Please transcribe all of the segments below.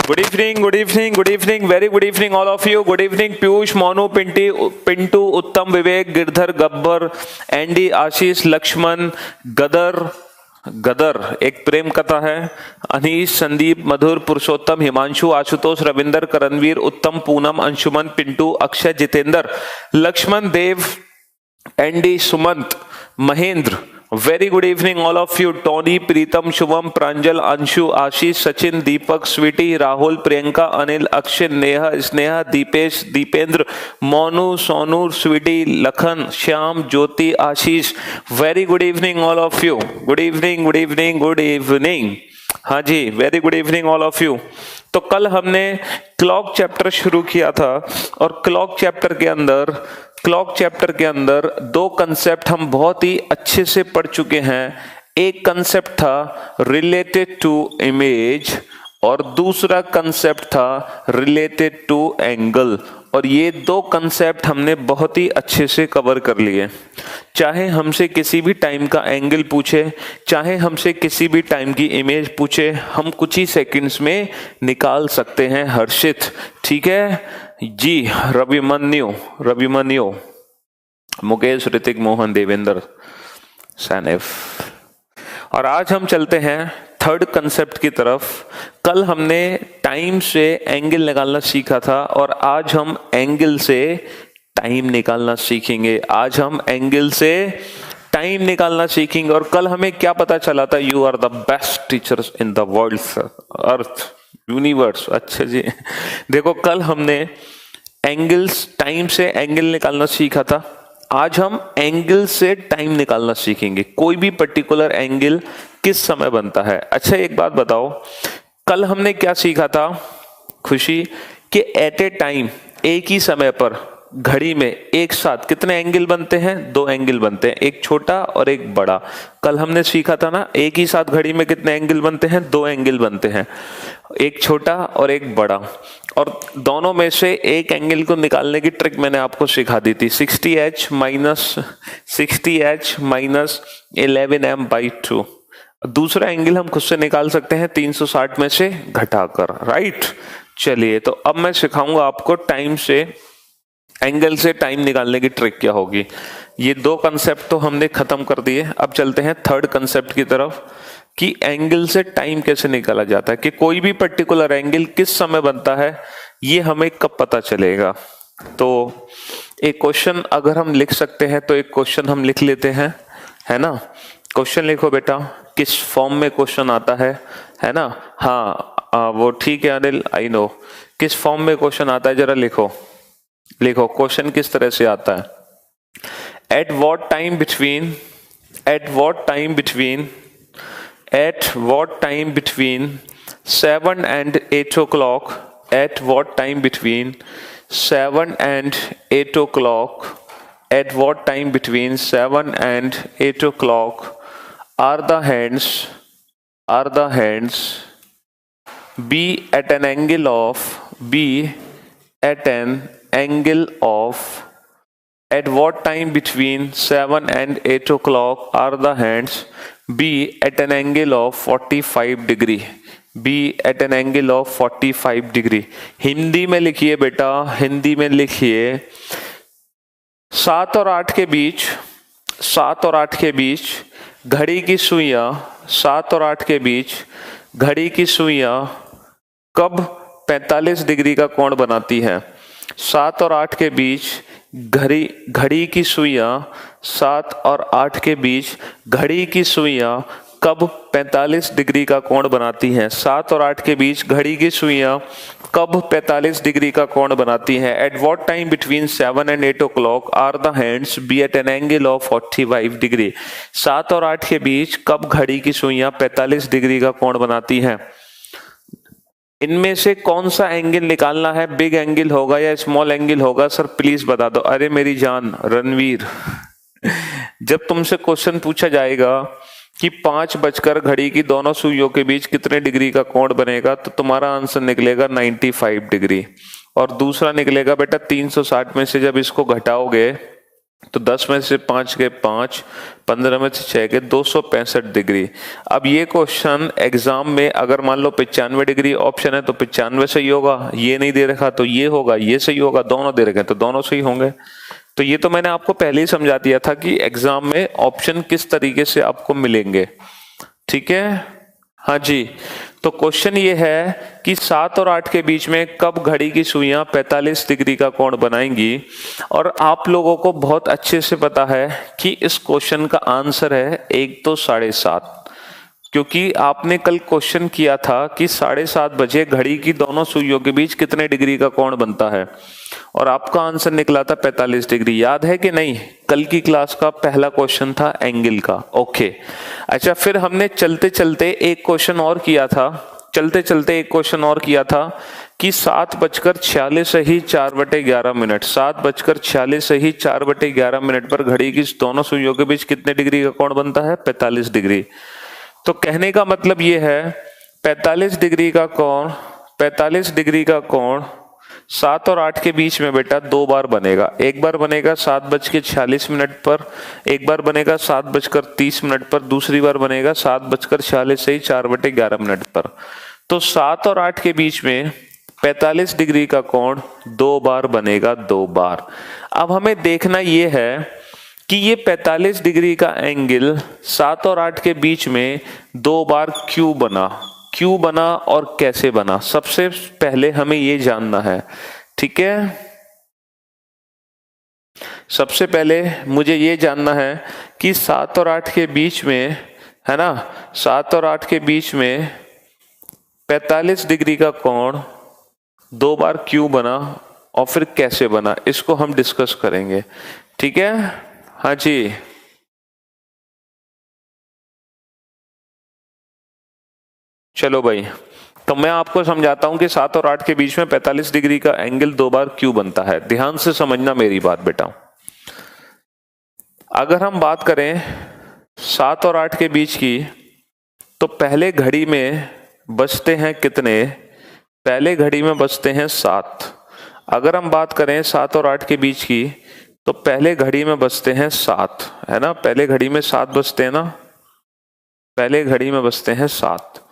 Good evening, good evening, good evening, very good evening all of you. Good evening Piyush, Monu, Pintu, Uttam, Vivek, Girdhar, Gabbar, Andy, Ashish, Lakshman, गदर एक प्रेम कथा है, अनीश, संदीप, मधुर, पुरुषोत्तम, Himanshu, Ashutosh, Ravinder, Karanveer, Uttam, Poonam, Anshuman, Pintu, Akshay, Jitendra, Laxman, Dev, Andy, Sumant, Mahendra. Very good evening all of you. Tony, Pritam, Shubham, Pranjal, Anshu, Ashish, Sachin, Deepak, Sweety, Rahul, Priyanka, Anil, Akshay, Neha, Sneha, Deepesh, Dipendra, Monu, Sonu, Sweety, Lakhan, Shyam, Jyoti, Ashish. Very good evening all of you. Good evening, good evening, good evening. हाँ जी, very good evening all of you. तो कल हमने clock chapter शुरू किया था और क्लॉक चैप्टर के अंदर दो कंसेप्ट हम बहुत ही अच्छे से पढ़ चुके हैं. एक कंसेप्ट था रिलेटेड टू इमेज और दूसरा कंसेप्ट था रिलेटेड टू एंगल. और ये दो कंसेप्ट हमने बहुत ही अच्छे से कवर कर लिए. चाहे हमसे किसी भी टाइम का एंगल पूछे, चाहे हमसे किसी भी टाइम की इमेज पूछे, हम कुछ ही सेकंड्स में निकाल सकते हैं. हर्षित, ठीक है जी. रविमन्यु, मुकेश, ऋतिक, मोहन, देवेंद्र, सैनिफ. और आज हम चलते हैं थर्ड कंसेप्ट की तरफ. कल हमने टाइम से एंगल निकालना सीखा था और आज हम एंगल से टाइम निकालना सीखेंगे. और कल हमें क्या पता चला था? You are the best teachers in the world, earth, universe. अच्छा जी, देखो कल हमने टाइम से एंगल निकालना सीखा था. आज हम एंगल से टाइम निकालना सीखेंगे. कोई भी पर्टिकुलर एंगल किस समय बनता है. अच्छा एक बात बताओ, कल हमने क्या सीखा था खुशी, कि एट ए टाइम, एक ही समय पर घड़ी में एक साथ कितने एंगल बनते हैं? दो एंगल बनते हैं, एक छोटा और एक बड़ा. कल हमने सीखा था ना, एक ही साथ घड़ी में कितने एंगल बनते हैं? दो एंगल बनते हैं, एक छोटा और एक बड़ा. और दोनों में से एक एंगल को निकालने की ट्रिक मैंने आपको सिखा दी थी. 60h minus 11m/2. दूसरा एंगल हम खुद से निकाल सकते हैं 360 में से घटाकर, राइट. चलिए, तो अब मैं सिखाऊंगा आपको टाइम से एंगल से टाइम निकालने की ट्रिक क्या होगी. ये दो कंसेप्ट तो हमने खत्म कर दिए. अब चलते हैं थर्ड कंसेप्ट की तरफ कि एंगल से टाइम कैसे निकाला जाता है, कि कोई भी पर्टिकुलर एंगल किस समय बनता है, ये हमें कब पता चलेगा. तो एक क्वेश्चन अगर हम लिख सकते हैं तो एक क्वेश्चन हम लिख लेते हैं, है ना. क्वेश्चन लिखो बेटा. किस फॉर्म में क्वेश्चन आता है ना. हाँ वो ठीक है अनिल, आई नो. किस फॉर्म में क्वेश्चन आता है जरा लिखो. क्वेश्चन किस तरह से आता है. At what time between 7 and 8 o'clock, at what time between 7 and 8 o'clock, are the hands be at an angle of at what time between 7 and 8 o'clock are the hands be at an angle of 45 degree. Hindi में लिखिए बेटा, हिंदी में लिखिए. 7 और 8 के बीच घड़ी की सुइयां, 7 और 8 के बीच घड़ी की सुइयां कब 45 डिग्री का कोण बनाती है. 7 और 8 के बीच घड़ी की सुइयां, 7 और 8 के बीच घड़ी की सुइयां कब 45 डिग्री का कोण बनाती हैं. 7 और 8 के बीच घड़ी की सुइयां कब 45 डिग्री का कोण बनाती हैं. At what time between 7 and 8 o'clock are the hands be at an angle of 45 degree. 7 और 8 के बीच कब घड़ी की सुइयां 45 डिग्री का कोण बनाती हैं. इनमें से कौन सा एंगल निकालना है? बिग एंगल होगा या स्मॉल एंगल होगा? सर प्लीज बता दो. अरे मेरी जान रणवीर, जब तुमसे क्वेश्चन पूछा जाएगा कि 5 बजकर घड़ी की दोनों सुइयों के बीच कितने डिग्री का कोण बनेगा, तो तुम्हारा आंसर निकलेगा 95 डिग्री. और दूसरा निकलेगा बेटा 360 में से जब इसको घटाओगे तो 10 में से 5 गए 5, 15 में से 6 गए 265 डिग्री। अब ये क्वेश्चन एग्जाम में अगर मान लो 95 डिग्री ऑप्शन है तो 95 सही होगा, ये नहीं दे रखा तो ये होगा, ये सही होगा, दोनों दे रखे तो दोनों सही होंगे। तो ये तो मैंने आपको पहले ही समझा दिया था कि एग्जाम में ऑप्शन किस तरीके से आपको मिलेंगे, ठीक है। हाँ जी, तो क्वेश्चन ये है कि 7 और 8 के बीच में कब घड़ी की सुइयां 45 डिग्री का कोण बनाएंगी। और आप लोगों को बहुत अच्छे से पता है कि इस क्वेश्चन का आंसर है 1 तो 7:30, क्योंकि आपने कल क्वेश्चन किया था कि 7:30 बजे घड़ी की दोनों सुइयों के बीच कितने डिग्री का कोण बनता है, और आपका आंसर निकला था 45 डिग्री। याद है कि नहीं? कल की क्लास का पहला क्वेश्चन था एंगल का। ओके, अच्छा, फिर हमने चलते चलते एक क्वेश्चन और किया था, कि 7:46 ही 4/11 7:46 ही 4/11 पर घड़ी की दोनों सुइयों के बीच कितने डिग्री का कोण बनता है? 45 डिग्री। तो कहने का मतलब ये है 45 डिग्री का कोण 7 और 8 के बीच में बेटा 2 बार बनेगा। एक बार बनेगा 7:46 पर, एक बार बनेगा 7:30 पर, दूसरी बार बनेगा 7:46 से ही 4/11 पर। तो 7 और 8 के बीच में 45 डिग्री का कोण 2 बार बनेगा, 2 बार। अब हमें देखना ये है कि ये 45 डिग्री का एंगल 7 और 8 के बीच में 2 बार क्यों बना और कैसे बना, सबसे पहले हमें ये जानना है, ठीक है। सबसे पहले मुझे ये जानना है कि 7 और 8 के बीच में, है ना, 7 और 8 के बीच में 45 डिग्री का कोण 2 बार क्यों बना और फिर कैसे बना, इसको हम डिस्कस करेंगे, ठीक है। हाँ जी, चलो भाई, तो मैं आपको समझाता हूं कि 7 और 8 के बीच में 45 डिग्री का एंगल 2 बार क्यों बनता है। ध्यान से समझना मेरी बात बेटा। अगर हम बात करें 7 और 8 के बीच की, तो पहले घड़ी में बजते हैं कितने? पहले घड़ी में बजते हैं 7। अगर हम बात करें 7 और 8 के बीच की, तो पहले घड़ी में बजते हैं 7, है ना, पहले घड़ी में 7 बजते हैं ना, पहले घड़ी में बजते हैं 7।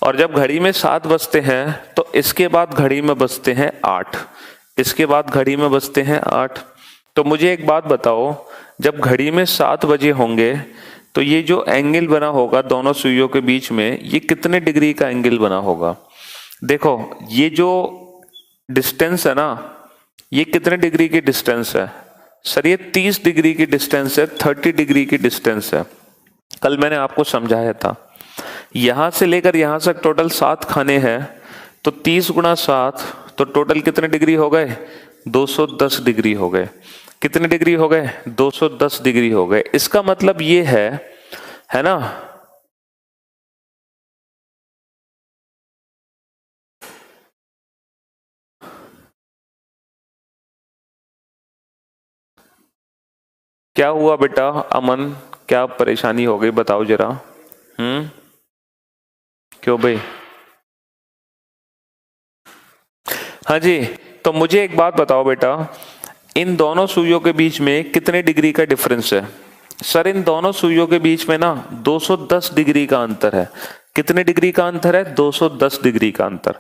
और जब घड़ी में 7 बजते हैं तो इसके बाद घड़ी में बजते हैं 8, इसके बाद घड़ी में बजते हैं 8। तो मुझे एक बात बताओ, जब घड़ी में 7 बजे होंगे तो ये जो एंगल बना होगा दोनों सुइयों के बीच में, ये कितने डिग्री का एंगल बना होगा? देखो, ये जो डिस्टेंस है ना, ये कितने डिग्री की डिस्टेंस है? सर ये 30 डिग्री की डिस्टेंस है, 30 डिग्री की डिस्टेंस है। कल मैंने आपको समझाया था, यहां से लेकर यहां तक टोटल 7 खाने हैं, तो 30 × 7, तो टोटल कितने डिग्री हो गए? 210 डिग्री हो गए। कितने डिग्री हो गए? 210 डिग्री हो गए। इसका मतलब ये है ना, क्या हुआ बेटा अमन, क्या परेशानी हो गई बताओ जरा। क्यों भाई? हाँ जी, तो मुझे एक बात बताओ बेटा, इन दोनों सुइयों के बीच में कितने डिग्री का डिफरेंस है? सर इन दोनों सुइयों के बीच में ना 210 डिग्री का अंतर है। कितने डिग्री का अंतर है? 210 डिग्री का अंतर।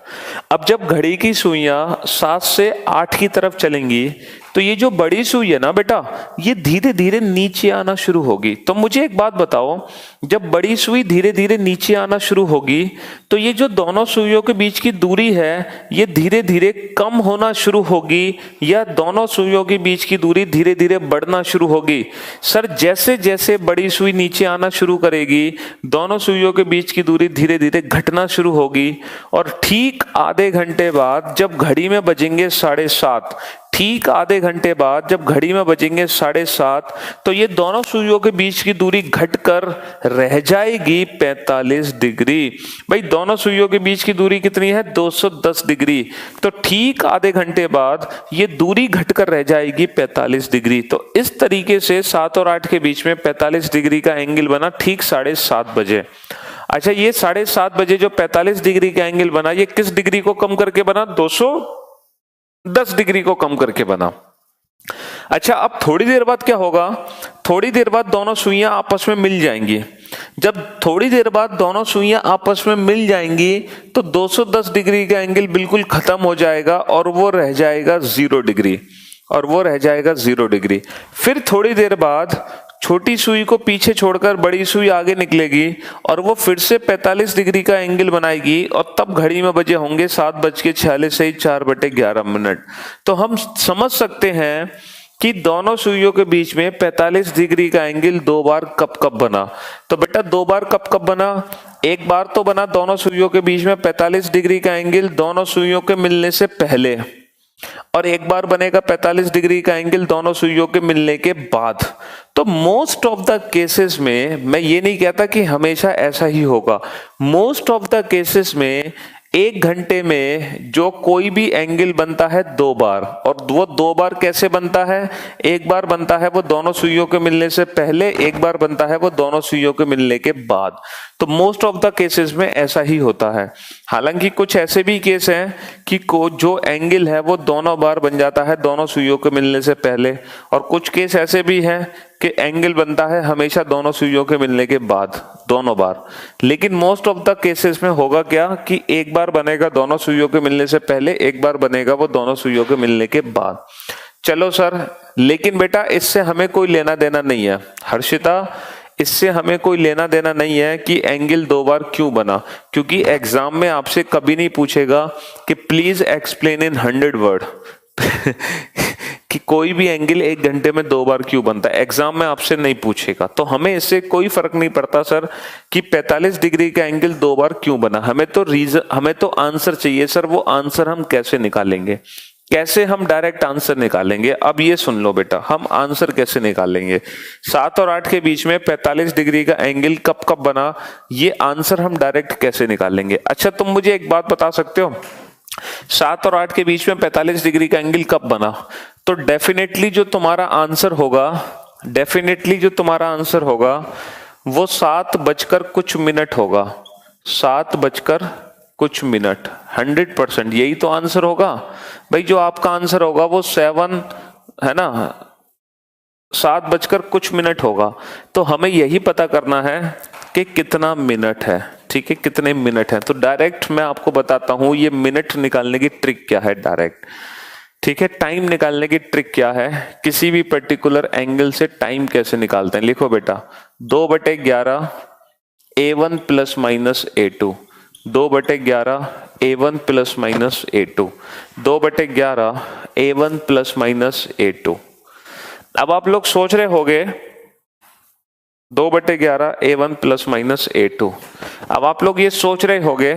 अब जब घड़ी की सुइयां 7 से 8 की तरफ चलेंगी, तो ये जो बड़ी सुई है ना बेटा, ये धीरे धीरे नीचे आना शुरू होगी। तो मुझे एक बात बताओ, जब बड़ी सुई धीरे धीरे नीचे आना शुरू होगी, तो ये जो दोनों सुइयों के बीच की दूरी है, ये धीरे धीरे कम होना शुरू होगी, या दोनों सुइयों के बीच की दूरी धीरे धीरे बढ़ना शुरू होगी? सर जैसे जैसे बड़ी सुई नीचे आना शुरू करेगी, दोनों सुइयों के बीच की दूरी धीरे धीरे घटना शुरू होगी। और ठीक आधे घंटे बाद जब घड़ी में बजेंगे 7:30, ठीक आधे घंटे बाद जब घड़ी में बजेंगे 7:30, तो ये दोनों सुइयों के बीच की दूरी घटकर रह जाएगी 45 डिग्री। भाई दोनों सुइयों के बीच की दूरी कितनी है? 210 डिग्री। तो ठीक आधे घंटे बाद ये दूरी घटकर रह जाएगी 45 डिग्री। तो इस तरीके से 7 और 8 के बीच में 45 डिग्री का एंगल बना ठीक 7:30 बजे। अच्छा, ये 7:30 बजे जो 45 डिग्री का एंगल बना, ये किस डिग्री को कम करके बना? 210 डिग्री को कम करके बना। अच्छा, अब थोड़ी देर बाद क्या होगा, थोड़ी देर बाद दोनों सुइयां आपस में मिल जाएंगी। जब थोड़ी देर बाद दोनों सुइयां आपस में मिल जाएंगी तो 210 डिग्री का एंगल बिल्कुल खत्म हो जाएगा और वो रह जाएगा 0 डिग्री, और वो रह जाएगा 0 डिग्री। फिर थोड़ी देर बाद छोटी सुई को पीछे छोड़कर बड़ी सुई आगे निकलेगी और वो फिर से 45 डिग्री का एंगल बनाएगी, और तब घड़ी में बजे होंगे 7:46 से 4/11। तो हम समझ सकते हैं कि दोनों सुइयों के बीच में 45 डिग्री का एंगल 2 बार कब कब बना। तो बेटा 2 बार कब कब बना, एक बार तो बना दोनों सुइयों के बीच में 45 डिग्री का एंगल दोनों सुइयों के मिलने से पहले, और एक बार बनेगा 45 डिग्री का एंगल दोनों सुइयों के मिलने के बाद। तो मोस्ट ऑफ द केसेस में, मैं ये नहीं कहता कि हमेशा ऐसा ही होगा, मोस्ट ऑफ द केसेस में 1 घंटे में जो कोई भी एंगल बनता है 2 बार, और वो 2 बार कैसे बनता है, एक बार बनता है वो दोनों सुइयों के मिलने से पहले, एक बार बनता है वो दोनों सुइयों के मिलने के बाद। तो मोस्ट ऑफ द केसेस में ऐसा ही होता है। हालांकि कुछ ऐसे भी केस हैं कि जो एंगल है वो दोनों बार बन जाता है दोनों सुइयों के मिलने से पहले, और कुछ केस ऐसे भी हैं कि एंगल बनता है हमेशा दोनों सुइयों के मिलने के बाद, दोनों बार। लेकिन मोस्ट ऑफ द केसेस में होगा क्या कि एक बार बनेगा दोनों सुइयों के मिलने से पहले, एक बार बनेगा वो दोनों सुइयों के मिलने के बाद। चलो सर, लेकिन बेटा इससे हमें कोई लेना देना नहीं है हर्षिता, इससे हमें कोई लेना देना नहीं है कि एंगल 2 बार क्यों बना, क्योंकि एग्जाम में आपसे कभी नहीं पूछेगा कि प्लीज एक्सप्लेन इन 100 वर्ड कि कोई भी एंगल 1 घंटे में 2 बार क्यों बनता है, एग्जाम में आपसे नहीं पूछेगा। तो हमें इससे कोई फर्क नहीं पड़ता सर कि 45 डिग्री का एंगल 2 बार क्यों बना, हमें तो आंसर चाहिए सर। वो आंसर हम कैसे निकालेंगे, कैसे हम डायरेक्ट आंसर निकालेंगे? अब ये सुन लो बेटा, हम आंसर कैसे निकालेंगे। 7 और 8 के बीच में 45 डिग्री का एंगल कब कब बना, ये आंसर हम डायरेक्ट कैसे निकालेंगे? अच्छा, तुम मुझे एक बात बता सकते हो, 7 और 8 के बीच में 45 डिग्री का एंगल कब बना? तो डेफिनेटली जो तुम्हारा आंसर होगा वो 7 बजकर कुछ मिनट होगा, 7 बजकर कुछ मिनट। 100% यही तो आंसर होगा भाई। जो आपका आंसर होगा वो 7 है ना, 7 बजकर कुछ मिनट होगा। तो हमें यही पता करना है कि कितना मिनट है, ठीक है, कितने मिनट है। तो डायरेक्ट मैं आपको बताता हूं ये मिनट निकालने की ट्रिक क्या है डायरेक्ट, ठीक है। टाइम निकालने की ट्रिक क्या है, किसी भी पर्टिकुलर एंगल से टाइम कैसे निकालते हैं। लिखो बेटा, 2/11 A1 plus minus A2, 2/11 A1 plus minus A2, 2/11 A1 plus minus A2। अब आप लोग सोच रहे होंगे 2/11 A1 प्लस माइनस A2। अब आप लोग ये सोच रहे होंगे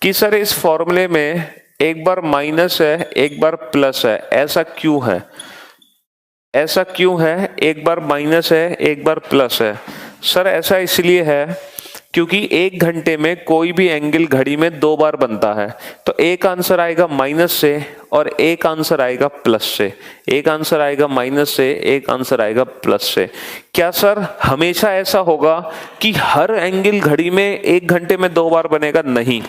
कि सर इस फॉर्मूले में एक बार माइनस है एक बार प्लस है, ऐसा क्यों है, ऐसा क्यों है, एक बार माइनस है एक बार प्लस है? सर ऐसा इसलिए है क्योंकि 1 घंटे में कोई भी एंगल घड़ी में 2 बार बनता है। तो एक आंसर आएगा माइनस से और एक आंसर आएगा प्लस से, एक आंसर आएगा माइनस से, एक आंसर आएगा प्लस से। क्या सर हमेशा ऐसा होगा कि हर एंगल घड़ी में 1 घंटे में 2 बार बनेगा? नहीं,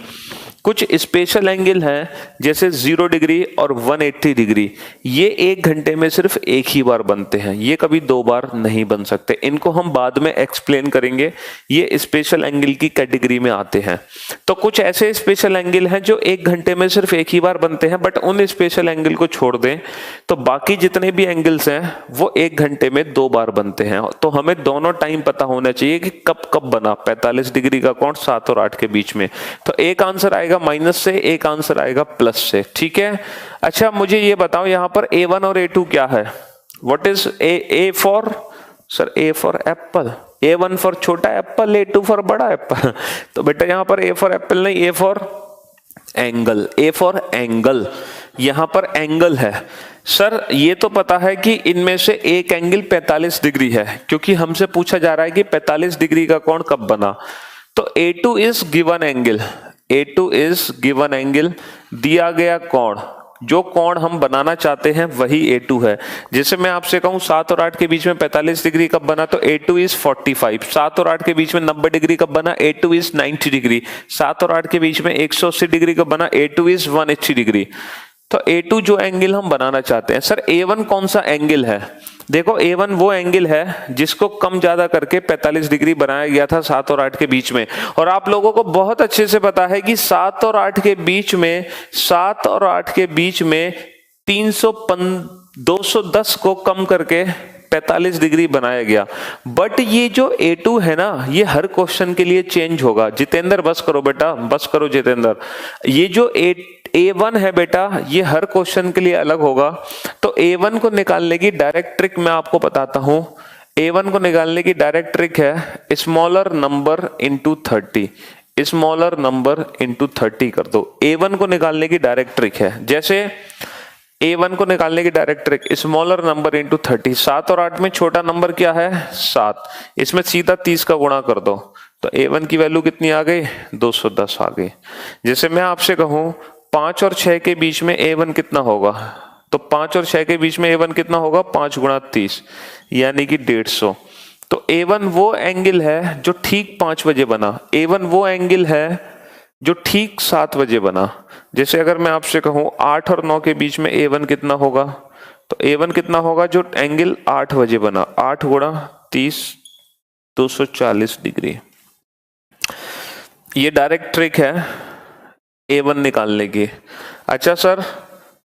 कुछ स्पेशल एंगल हैं जैसे 0 डिग्री और 180 डिग्री, ये 1 घंटे में सिर्फ एक ही बार बनते हैं, ये कभी 2 बार नहीं बन सकते। इनको हम बाद में एक्सप्लेन करेंगे, ये स्पेशल एंगल की कैटेगरी में आते हैं। तो कुछ ऐसे स्पेशल एंगल हैं जो 1 घंटे में सिर्फ एक ही बार बनते हैं, बट उन स्पेशल एंगल को छोड़ दें तो बाकी जितने भी एंगल्स हैं वो 1 घंटे में 2 बार बनते हैं। तो हमें दोनों टाइम पता होना चाहिए कि कब कब बना 45 डिग्री का कोण 7 और 8 के बीच में। तो एक आंसर आएगा माइनस से, एक आंसर आएगा प्लस से, ठीक है। अच्छा मुझे ये बताओ यहां पर A1 और A2 क्या है? What is A for? Sir A for Apple, A1 for छोटा एप्पल, A2 फॉर बड़ा एप्पल। तो बेटा यहां पर A फॉर एप्पल नहीं, A for angle, A for angle, यहां पर एंगल है। सर ये तो पता है कि इनमें से एक एंगल 45 डिग्री है, क्योंकि हमसे पूछा जा रहा है कि 45 डिग्री का कोण कब बना। तो A2 is given angle, A2 is given angle, दिया गया कोण, जो कोण हम बनाना चाहते हैं वही A2 है। जैसे मैं आपसे कहूं 7 और 8 के बीच में 45 डिग्री कब बना, तो A2 इज 45। 7 और 8 के बीच में 90 डिग्री कब बना, A2 इज 90 डिग्री। 7 और 8 के बीच में 180 डिग्री कब बना, A2 इज 180 डिग्री। तो A2 जो एंगल हम बनाना चाहते हैं, सर A1 कौन सा एंगल है? देखो A1 वो एंगल है जिसको कम ज्यादा करके 45 डिग्री बनाया गया था 7 और 8 के बीच में। और आप लोगों को बहुत अच्छे से पता है कि 7 और 8 के बीच में 7 और 8 के बीच में 210 को कम करके 45 डिग्री बनाया गया। बट ये जो A2 है ना, ये हर क्वेश्चन के लिए चेंज होगा। जितेंद्र बस करो बेटा, बस करो जितेंद्र। ये जो A1 है बेटा, ये हर क्वेश्चन के लिए अलग होगा। तो A1 को निकालने की डायरेक्ट ट्रिक मैं आपको बताता हूं। A1 को निकालने की डायरेक्ट ट्रिक है smaller number into 30। Smaller number into 30 कर दो। A1 को निकालने की डायरेक्ट ट्रिक है, जैसे A1 को निकालने की direct trick smaller number into 30। 7 और 8 में छोटा नंबर क्या है? 7। इसमें सीधा 30 का गुणा कर दो, तो A1 की वैल्यू कितनी आ गई? 210 आ गई। जैसे मैं आपसे कहूं 5 और 6 के बीच में A1 कितना होगा, तो 5 और 6 के बीच में A1 कितना होगा? 5 गुणा 30 यानी कि 150। तो A1 वो एंगल है जो ठीक 5 बजे बना। A1 वो एंगल है जो ठीक 7 बजे बना। जैसे अगर मैं आपसे कहूं 8 और 9 के बीच में A1 कितना होगा, तो A1 कितना होगा जो एंगल 8 बजे बना। 8 गुणा 30 240 डिग्री। ये डायरेक्ट ट्रिक है A1 निकालने की। अच्छा सर,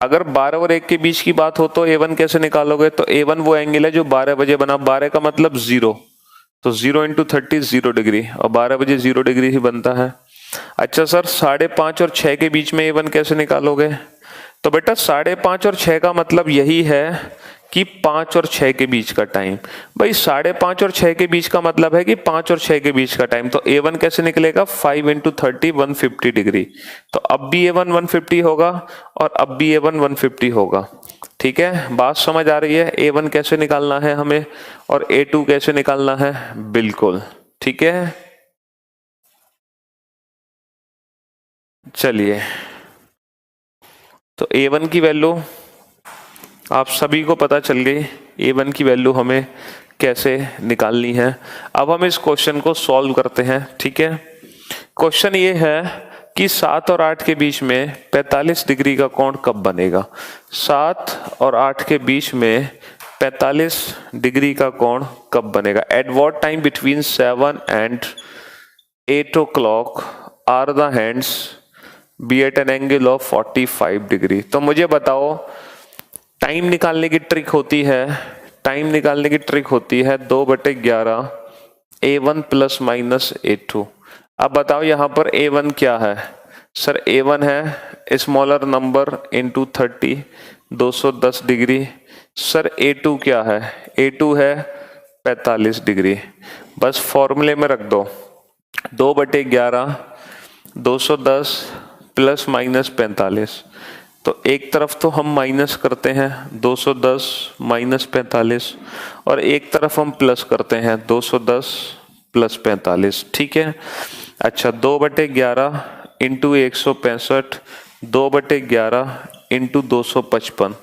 अगर 12 और 1 के बीच की बात हो तो A1 कैसे निकालोगे? तो A1 वो एंगल है जो 12 बजे बना। 12 का मतलब 0, तो 0 इंटू 30 0 डिग्री, और 12 बजे 0 डिग्री ही बनता है। अच्छा सर, 5:30 और 6 के बीच में A1 कैसे निकालोगे? तो बेटा 5:30 और 6 का मतलब यही है कि 5 और 6 के बीच का टाइम। भाई 5:30 और 6 के बीच का मतलब है कि 5 और 6 के बीच का टाइम। तो A1 कैसे निकलेगा? 5 इंटू 30 150 डिग्री। तो अब भी A1 150 होगा और अब भी A1 150 होगा। ठीक है, बात समझ आ रही है? A1 कैसे निकालना है हमें और A2 कैसे निकालना है? बिल्कुल ठीक है। चलिए, तो A1 की वैल्यू आप सभी को पता चल गई। A1 की वैल्यू हमें कैसे निकालनी है। अब हम इस क्वेश्चन को सॉल्व करते हैं। ठीक है, क्वेश्चन ये है कि 7 और 8 के बीच में 45 डिग्री का कोण कब बनेगा? 7 और 8 के बीच में 45 डिग्री का कोण कब बनेगा? At what time between 7 and 8 o'clock are the hands be at an angle of 45 degree. तो मुझे बताओ, टाइम निकालने की ट्रिक होती है, टाइम निकालने की ट्रिक होती है 2/11 A1 प्लस माइनस A2। अब बताओ यहाँ पर A1 क्या है? सर A1 है smaller number into 30 210 degree. Sir A2 क्या है? A2 है 45 डिग्री। बस फॉर्मूले में रख दो 2/11 210 प्लस माइनस 45। तो एक तरफ तो हम माइनस करते हैं 210 माइनस 45, और एक तरफ हम प्लस करते हैं 210 प्लस 45। ठीक है, अच्छा 2/11 इंटू 165, 2/11 इंटू 255।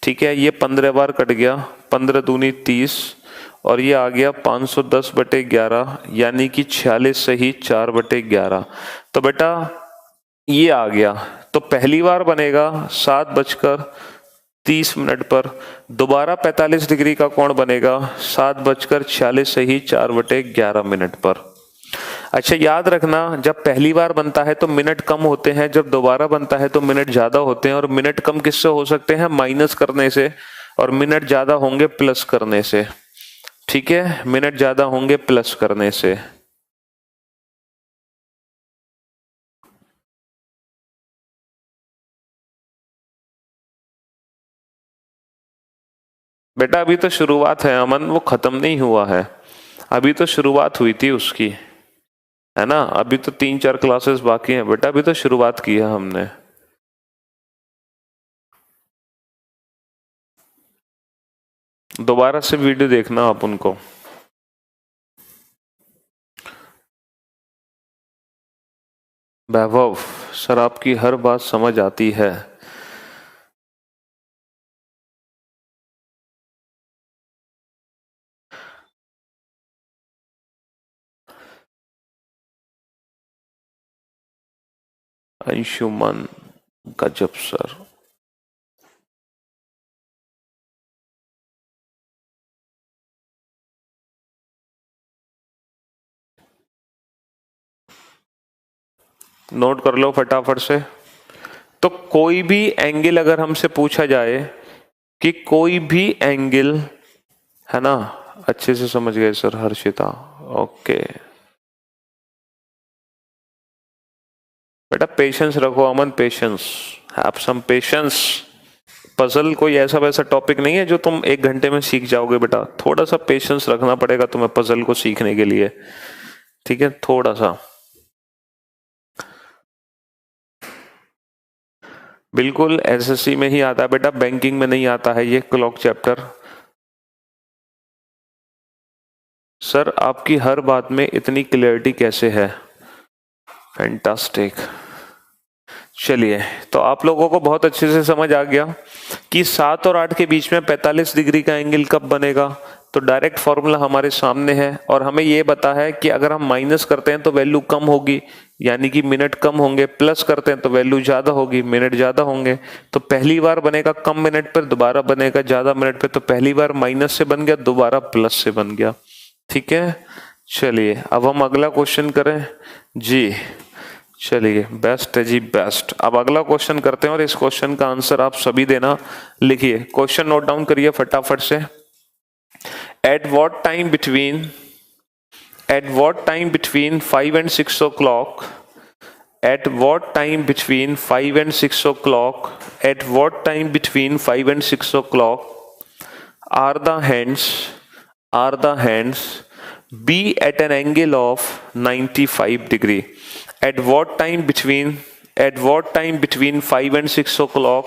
ठीक है, ये 15 बार कट गया, 15 दूनी 30, और ये आ गया 510/11 यानी कि 46 से ही 4/11। तो बेटा ये आ गया। तो पहली बार बनेगा 7:30 पर, दोबारा 45 डिग्री का कोण बनेगा 7:46 से ही 4/11 पर। अच्छा याद रखना, जब पहली बार बनता है तो मिनट कम होते हैं, जब दोबारा बनता है तो मिनट ज्यादा होते हैं। और मिनट कम किससे हो सकते हैं? माइनस करने से, और मिनट ज्यादा होंगे प्लस करने से। ठीक है, मिनट ज्यादा होंगे प्लस करने से। बेटा अभी तो शुरुआत है अमन, वो खत्म नहीं हुआ है, अभी तो शुरुआत हुई थी उसकी, है ना। अभी तो 3-4 क्लासेस बाकी हैं बेटा, अभी तो शुरुआत की है हमने। दोबारा से वीडियो देखना आप उनको। वैभव सर आपकी हर बात समझ आती है। अंशुमन गजब सर। नोट कर लो फटाफट से। तो कोई भी एंगल अगर हमसे पूछा जाए कि कोई भी एंगल, है ना, अच्छे से समझ गए सर हर्षिता, ओके बेटा पेशेंस रखो Aman, patience, have some patience. Puzzle कोई ऐसा वैसा टॉपिक नहीं है जो तुम 1 घंटे में सीख जाओगे बेटा, थोड़ा सा पेशेंस रखना पड़ेगा तुम्हें पजल को सीखने के लिए, ठीक है, थोड़ा सा। बिल्कुल एसएससी में ही आता है बेटा, बैंकिंग में नहीं आता है ये क्लॉक चैप्टर। सर आपकी हर बात में इतनी क्लैरिटी कैसे है, फैंटास्टिक। चलिए, तो आप लोगों को बहुत अच्छे से समझ आ गया कि 7 और 8 के बीच में 45 डिग्री का एंगल कब बनेगा। तो डायरेक्ट फॉर्मूला हमारे सामने है और हमें ये बता है कि अगर हम माइनस करते हैं तो वैल्यू कम होगी, यानी कि मिनट कम होंगे, प्लस करते हैं तो वैल्यू ज्यादा होगी, मिनट ज्यादा होंगे। तो पहली बार बनेगा कम मिनट पर, दोबारा बनेगा ज्यादा मिनट पर। तो पहली बार माइनस से बन गया, दोबारा प्लस से बन गया, ठीक है। चलिए अब हम अगला क्वेश्चन करें जी। चलिए बेस्ट है जी, बेस्ट। अब अगला क्वेश्चन करते हैं और इस क्वेश्चन का आंसर आप सभी देना। लिखिए, क्वेश्चन नोट डाउन करिए फटाफट से। Eight what time between 5 and 6 o'clock, at what time between 5 and 6 o'clock, at what time between 5 and 6 o'clock are the hands be at an angle of 95 degree? At what time between 5 and 6 o'clock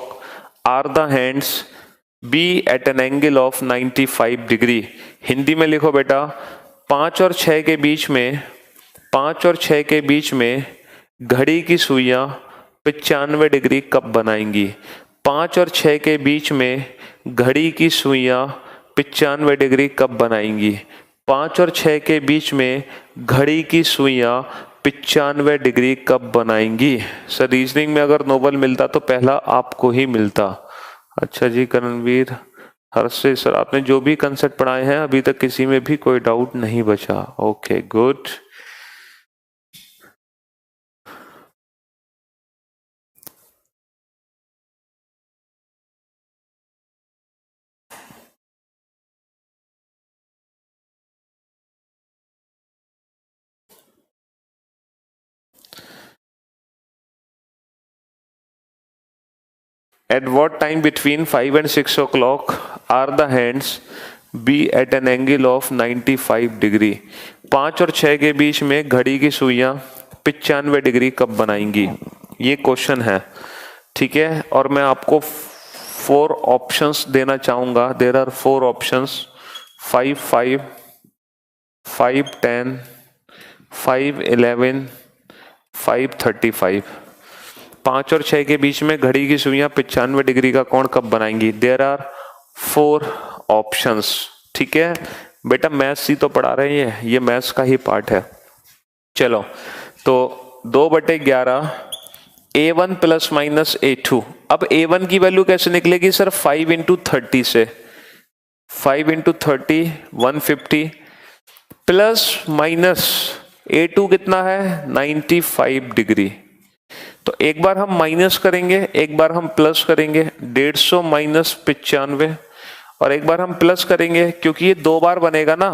are the hands be at an angle of 95 degree? Hindi में लिखो बेटा, 5 और 6 के बीच में घड़ी की सुइयां 95 degree कब बनाएंगी? 5 और 6 के बीच में घड़ी की सुइयां 95 डिग्री कब बनाएंगी? 5 और 6 के बीच में घड़ी की सुइयां 95 डिग्री कब बनाएंगी? सर रीजनिंग में अगर नोबल मिलता तो पहला आपको ही मिलता। अच्छा जी करणवीर, हर्षित सर, आपने जो भी कंसेप्ट पढ़ाए हैं अभी तक किसी में भी कोई डाउट नहीं बचा। Okay good. At what time between 5 and 6 o'clock are the hands be at an angle of 95 degree? 5 और 6 के बीच में घड़ी की सुइयां 95 डिग्री कब बनाएंगी? ये क्वेश्चन है, ठीक है। और मैं आपको 4 ऑप्शंस देना चाहूंगा। There are 4 options, 5, 5, 5, 10, 5, 11, 5, 35। 5 और 6 के बीच में घड़ी की सुइयां 95 डिग्री का कोण कब बनाएंगी? देयर आर 4 ऑप्शंस, ठीक है बेटा। मैथ्स ही तो पढ़ा रहे हैं, ये मैथ्स का ही पार्ट है। चलो, तो 2/11 A1 प्लस माइनस A2। अब A1 की वैल्यू कैसे निकलेगी सर? 5 इंटू 30 से, 5 इंटू 30 150 प्लस माइनस A2 कितना है? 95 डिग्री। तो एक बार हम माइनस करेंगे, एक बार हम प्लस करेंगे, 150 माइनस 95, और एक बार हम प्लस करेंगे क्योंकि ये 2 बार बनेगा ना,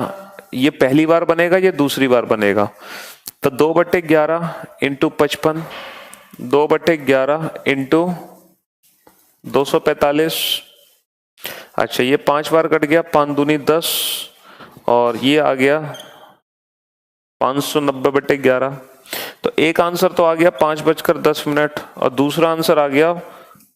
ये पहली बार बनेगा, ये दूसरी बार बनेगा। तो 2/11 इंटू 55, 2/11 इंटू 245। अच्छा ये 5 बार कट गया, 5 दूनी 10, और ये आ गया 590/11। तो एक आंसर तो आ गया 5:10, और दूसरा आंसर आ गया,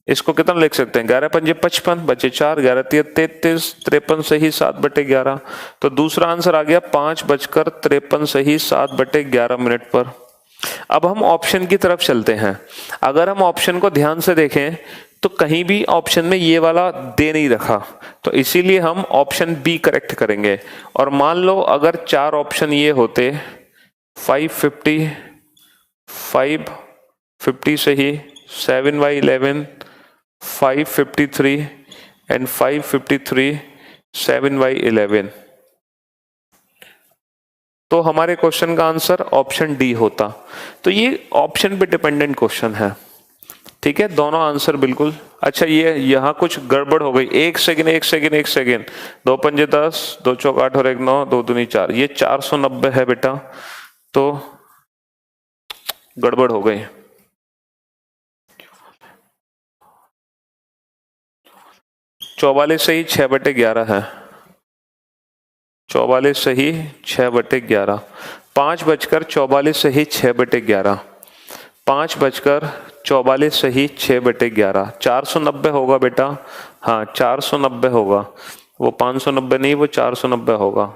इसको कितना लिख सकते हैं? 11 पंजे 55, बचे 4, 11 33, 53 सही 7/11। तो दूसरा आंसर आ गया 5:53 सही 7/11 पर। अब हम ऑप्शन की तरफ चलते हैं। अगर हम ऑप्शन को ध्यान से देखें तो कहीं भी ऑप्शन में ये वाला दे नहीं रखा, तो इसीलिए हम ऑप्शन बी करेक्ट करेंगे। और मान लो अगर 4 ऑप्शन ये होते, 550, 550 सही, 7/11, 553 एंड 553, 7/11। तो हमारे क्वेश्चन का आंसर ऑप्शन डी होता। तो ये ऑप्शन पे डिपेंडेंट क्वेश्चन है, ठीक है, दोनों आंसर बिल्कुल। अच्छा ये यहाँ कुछ गड़बड़ हो गई, 1 सेकेंड 1 सेकेंड 1 सेकेंड, 2 पंजे 10, 2 चौक 8 और 1 9, 2 दूनी 4, ये 490 है बेटा, तो गड़बड़ हो गई। चौवालीस सही 6/11 है, 44 सही 6/11, 5:44 सही 6/11, 5:44 सही 6/11, 490 होगा बेटा, हाँ 490 होगा, वो 590 नहीं, वो 490 होगा।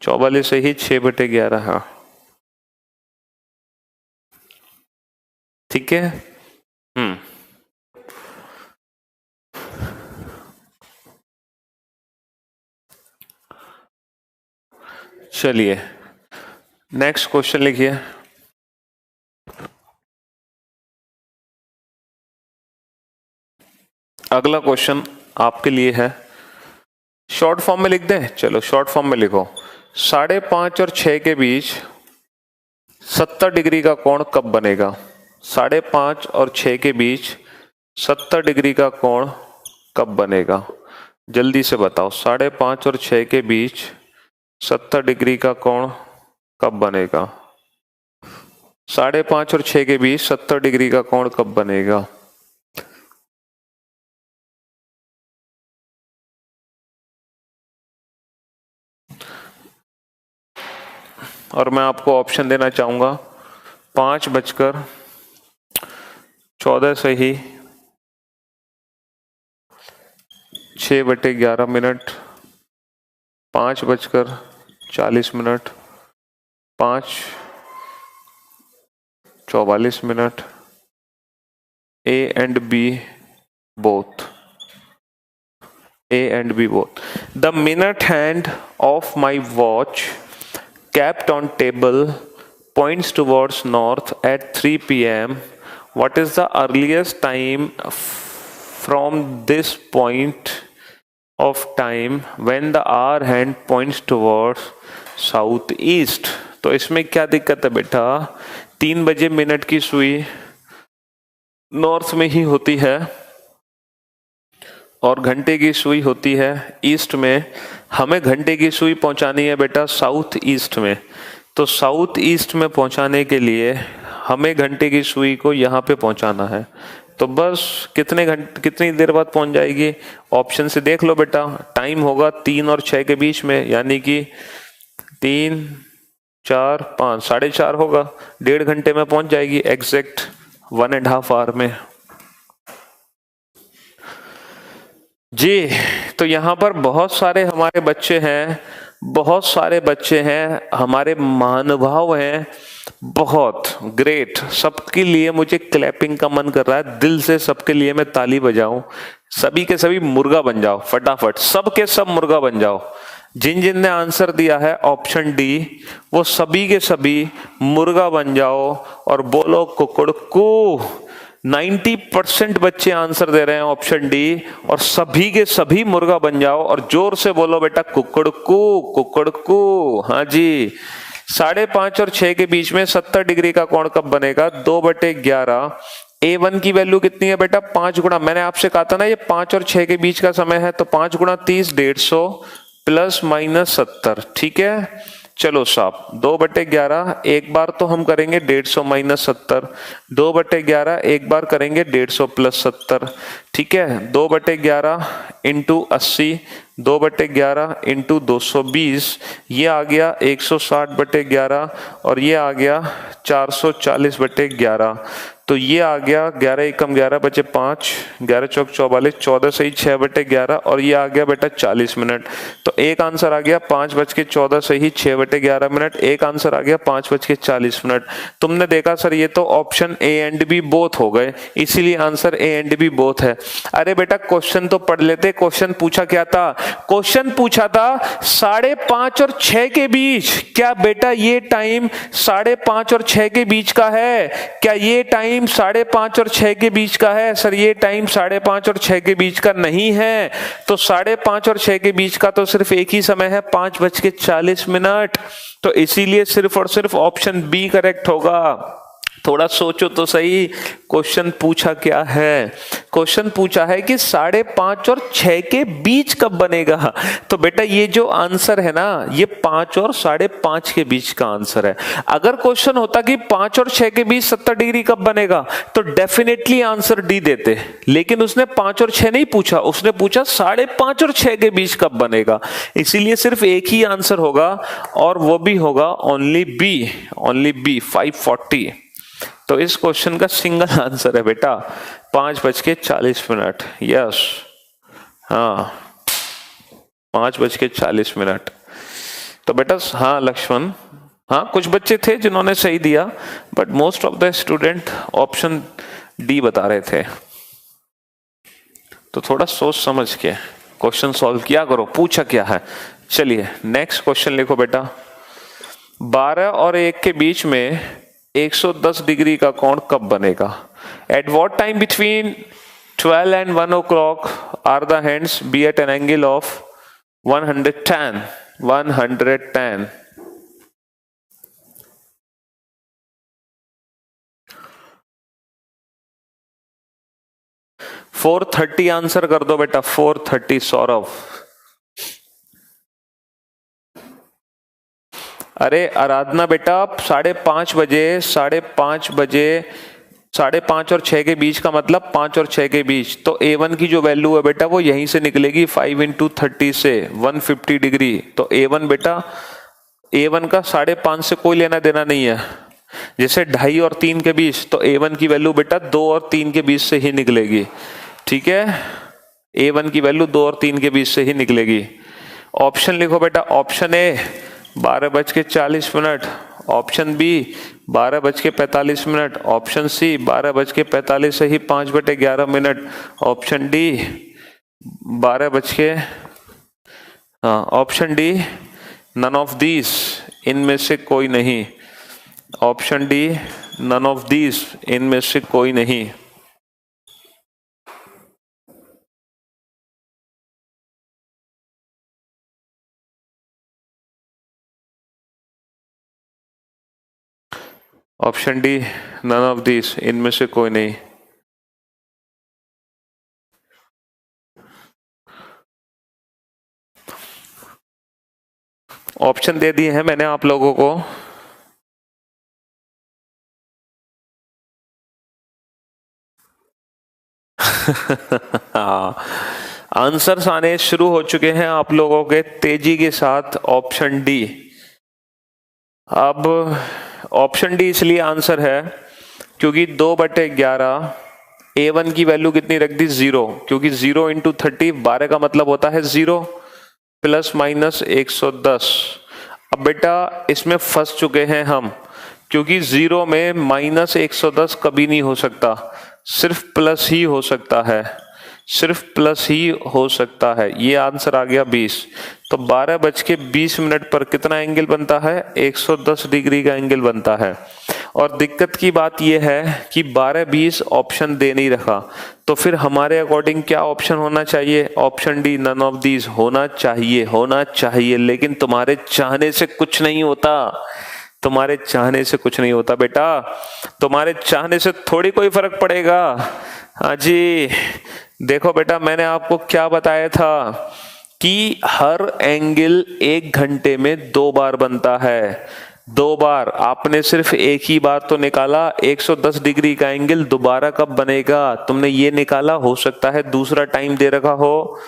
चौवालीस सही 6/11, हाँ ठीक है। चलिए नेक्स्ट क्वेश्चन लिखिए। अगला क्वेश्चन आपके लिए है, शॉर्ट फॉर्म में लिख दें, चलो शॉर्ट फॉर्म में लिखो। 5.5 और 6 के बीच 70 डिग्री का कोण कब बनेगा? 5.5 और 6 के बीच 70 डिग्री का कोण कब बनेगा? जल्दी से बताओ, 5.5 और 6 के बीच 70 डिग्री का कोण कब बनेगा? 5.5 और 6 के बीच 70 डिग्री का कोण कब बनेगा? और मैं आपको ऑप्शन देना चाहूंगा, 5:14 सही 6/11 5:40, 5:44, A and B both. A and B both. The minute hand of my watch kept on table points towards north at 3 p.m. What is the earliest time from this point of time when the hour hand points towards south east? तो इसमें क्या दिक्कत है बेटा, 3 बजे minute की सुई north में ही होती है और घंटे की सुई होती है ईस्ट में। हमें घंटे की सुई पहुंचानी है बेटा साउथ ईस्ट में, तो साउथ ईस्ट में पहुंचाने के लिए हमें घंटे की सुई को यहाँ पे पहुंचाना है। तो बस कितनी देर बाद पहुंच जाएगी, ऑप्शन से देख लो बेटा। टाइम होगा 3 और 6 के बीच में, यानी कि 3, 4, 5, 4.5 होगा, 1.5 घंटे में पहुंच जाएगी, एग्जैक्ट 1.5 आवर में जी। तो यहाँ पर बहुत सारे हमारे बच्चे हैं, बहुत सारे बच्चे हैं, हमारे महानुभाव हैं, बहुत ग्रेट। सबके लिए मुझे क्लैपिंग का मन कर रहा है, दिल से सबके लिए मैं ताली बजाऊं। सभी के सभी मुर्गा बन जाओ फटाफट, सब के सब मुर्गा बन जाओ। जिन जिन ने आंसर दिया है ऑप्शन डी, वो सभी के सभी मुर्गा बन जाओ और बोलो कुकड़कू। 90% बच्चे आंसर दे रहे हैं ऑप्शन डी, और सभी के सभी मुर्गा बन जाओ और जोर से बोलो बेटा कुकड़कू कुकड़कू। हाँ जी, 5.5 और 6 के बीच में 70 डिग्री का कोण कब बनेगा? 2/11। A1 की वैल्यू कितनी है बेटा? 5 गुणा, मैंने आपसे कहा था ना ये 5 और 6 के बीच का समय है, तो 5 गुणा 30, 150 ± 70, ठीक है। चलो साहब, 2/11 एक बार तो हम करेंगे 150 - 70, 2/11 एक बार करेंगे 150 + 70, ठीक है। 2/11 × 80, 2/11 × 220, ये आ गया 160/11 और ये आ गया 440/11। तो ये आ गया 11 एकम 11 बचे 5, 11 चौक 44, 14 सही 6/11 और ये आ गया बेटा 40 मिनट। तो एक आंसर आ गया 5:14 सही 6/11, एक आंसर आ गया 5:40। तुमने देखा सर ये तो option A and B both हो गए, इसीलिए answer A and B both है। अरे बेटा क्वेश्चन तो पढ़ लेते, क्वेश्चन पूछा क्या था क्वेश्चन पूछा था 5:30 और 6 के बीच। क्या बेटा ये टाइम 5:30 और 6 के बीच का है? क्या ये टाइम 5:30 और 6 के बीच का है? सर ये टाइम 5:30 और 6 के बीच का नहीं है। तो 5:30 और 6 के बीच का तो सिर्फ एक ही समय है, 5:40। तो इसीलिए सिर्फ और सिर्फ ऑप्शन बी करेक्ट होगा। थोड़ा सोचो तो सही, क्वेश्चन पूछा क्या है? क्वेश्चन पूछा है कि 5:30 और 6 के बीच कब बनेगा। तो बेटा ये जो आंसर है ना, ये 5 और 5:30 के बीच का आंसर है। अगर क्वेश्चन होता कि 5 और 6 के बीच 70 डिग्री कब बनेगा, तो डेफिनेटली आंसर डी देते। लेकिन उसने 5 और 6 नहीं पूछा, उसने पूछा 5:30 और 6 के बीच कब बनेगा। इसीलिए सिर्फ एक ही आंसर होगा, और वो भी होगा ओनली बी 5:40। तो इस क्वेश्चन का सिंगल आंसर है बेटा 5:40। यस, हाँ 5:40। तो बेटा हाँ लक्ष्मण, हाँ कुछ बच्चे थे जिन्होंने सही दिया, but most of the student option D बता रहे थे। तो थोड़ा सोच समझ के क्वेश्चन सॉल्व किया करो, पूछा क्या है। चलिए नेक्स्ट क्वेश्चन लिखो बेटा। 12 और 1 के बीच में 110 डिग्री का कोण कब बनेगा? At what time between 12 and 1 o'clock are the hands be at an angle of 110। 4:30 answer कर दो बेटा, 4:30। सौरभ, अरे आराधना बेटा 5:30 बजे, 5:30 और 6 के बीच का मतलब 5 और 6 के बीच। तो A1 की जो वैल्यू है बेटा वो यहीं से निकलेगी, 5 × 30 से 150 डिग्री। तो A1 बेटा, A1 का 5:30 से कोई लेना देना नहीं है। जैसे 2.5 और 3 के बीच, तो A1 की वैल्यू बेटा 2 और 3 के बीच से ही निकलेगी। ठीक है, A1 की वैल्यू 2 और 3 के बीच से ही निकलेगी। ऑप्शन लिखो बेटा। Option A 12:40, option B 12:45, option C 12:45 से ही 5/11, option D 12 option D none of these, इनमें से कोई नहीं। Option D none of these, इनमें से कोई नहीं। Option D none of this, इनमें से कोई नहीं। ऑप्शन दे दिए हैं मैंने आप लोगों को। आंसर्स आने शुरू हो चुके हैं आप लोगों के तेजी के साथ। ऑप्शन डी, अब ऑप्शन डी इसलिए आंसर है क्योंकि 2/11, A1 की वैल्यू कितनी रख दी? 0, क्योंकि 0 × 30, 12 का मतलब होता है 0 ± 110। अब बेटा इसमें फंस चुके हैं हम, क्योंकि 0 में -110 कभी नहीं हो सकता, सिर्फ प्लस ही हो सकता है, सिर्फ प्लस ही हो सकता है। ये आंसर आ गया 20। तो 12:20 पर कितना एंगल बनता है? 110 डिग्री का एंगल बनता है। और दिक्कत की बात यह है कि 12:20 ऑप्शन दे नहीं रखा, तो फिर हमारे अकॉर्डिंग क्या ऑप्शन होना चाहिए? Option D none of these होना चाहिए। लेकिन तुम्हारे चाहने से कुछ नहीं होता, तुम्हारे चाहने से कुछ नहीं होता बेटा, तुम्हारे चाहने से थोड़ी कोई फर्क पड़ेगा। हाँ जी, देखो बेटा मैंने आपको क्या बताया था कि हर एंगल 1 घंटे में 2 बार बनता है। 2 बार, आपने सिर्फ एक ही बार तो निकाला। 110 डिग्री का एंगल दोबारा कब बनेगा तुमने ये निकाला, हो सकता है दूसरा टाइम दे रखा हो,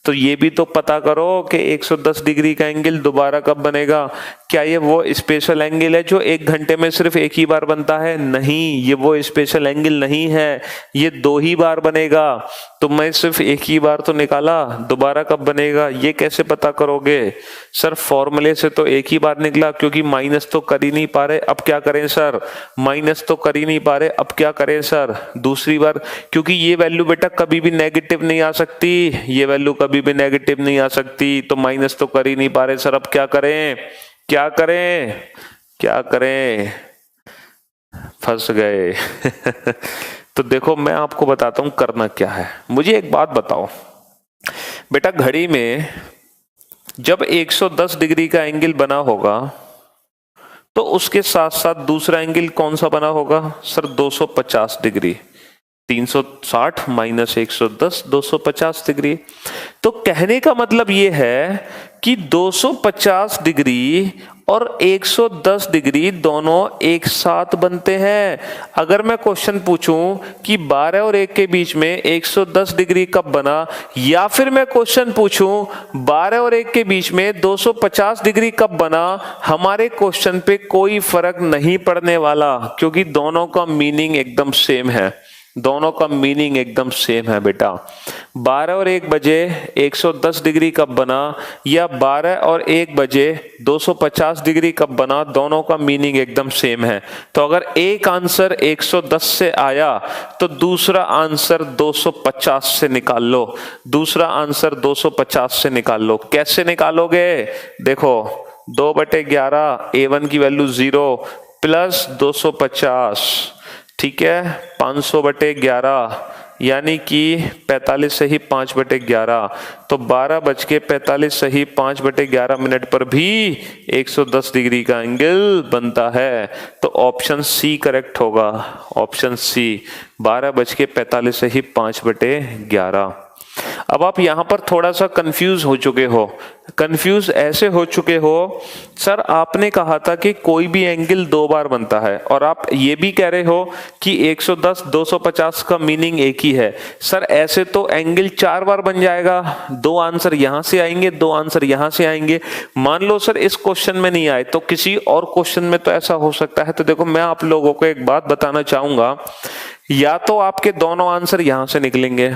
तो ये भी तो पता करो कि 110 डिग्री का एंगल दोबारा कब बनेगा। क्या ये वो स्पेशल एंगल है जो 1 घंटे में सिर्फ एक ही बार बनता है? नहीं, ये वो स्पेशल एंगल नहीं है, ये 2 ही बार बनेगा। तो मैं सिर्फ एक ही बार तो निकाला, दोबारा कब बनेगा ये कैसे पता करोगे? सर फॉर्मूले से तो एक ही बार निकला, क्योंकि माइनस तो कर ही नहीं पा रहे, अब क्या करें सर? माइनस तो कर ही नहीं पा रहे, अब क्या करें सर? दूसरी बार, क्योंकि ये वैल्यू बेटा कभी भी नेगेटिव नहीं आ सकती, ये वैल्यू कभी कभी भी नेगेटिव नहीं आ सकती, तो माइनस तो कर ही नहीं पा रहे सर, अब क्या करें क्या करें क्या करें, फंस गए। तो देखो मैं आपको बताता हूं करना क्या है। मुझे एक बात बताओ बेटा, घड़ी में जब 110 डिग्री का एंगल बना होगा तो उसके साथ साथ दूसरा एंगल कौन सा बना होगा सर? 250 डिग्री। 360 minus 110, 250 degree. तो कहने का मतलब ये है कि 250 डिग्री और 110 डिग्री दोनों एक साथ बनते हैं। अगर मैं क्वेश्चन पूछूं कि 12 और 1 के बीच में 110 डिग्री कब बना, या फिर मैं क्वेश्चन पूछूं 12 और 1 के बीच में 250 डिग्री कब बना, हमारे क्वेश्चन पे कोई फर्क नहीं पड़ने वाला, क्योंकि दोनों का मीनिंग एकदम सेम है। दोनों का मीनिंग एकदम सेम है बेटा। 12 और 1 बजे 110 डिग्री कब बना, या 12 और 1 बजे 250 डिग्री कब बना, दोनों का मीनिंग एकदम सेम है। तो अगर एक आंसर 110 से आया तो दूसरा आंसर 250 से निकाल लो। दूसरा आंसर 250 से निकाल लो। कैसे निकालोगे? देखो 2/11 A1 की वैल्यू 0 प्लस 250, ठीक है, 500/11 यानी कि 45 सही 5/11, तो 12:45 सही 5/11 मिनट पर भी 110 डिग्री का एंगल बनता है। तो ऑप्शन सी करेक्ट होगा, ऑप्शन सी, 12:45 सही 5/11। अब आप यहां पर थोड़ा सा कंफ्यूज हो चुके हो। कंफ्यूज ऐसे हो चुके हो सर, आपने कहा था कि कोई भी एंगल 2 बार बनता है, और आप ये भी कह रहे हो कि 110 250 का मीनिंग एक ही है। सर ऐसे तो एंगल 4 बार बन जाएगा, 2 आंसर यहां से आएंगे, 2 आंसर यहां से आएंगे। मान लो सर इस क्वेश्चन में नहीं आए तो किसी और क्वेश्चन में तो ऐसा हो सकता है। तो देखो मैं आप लोगों को एक बात बताना चाहूंगा, या तो आपके दोनों आंसर यहां से निकलेंगे,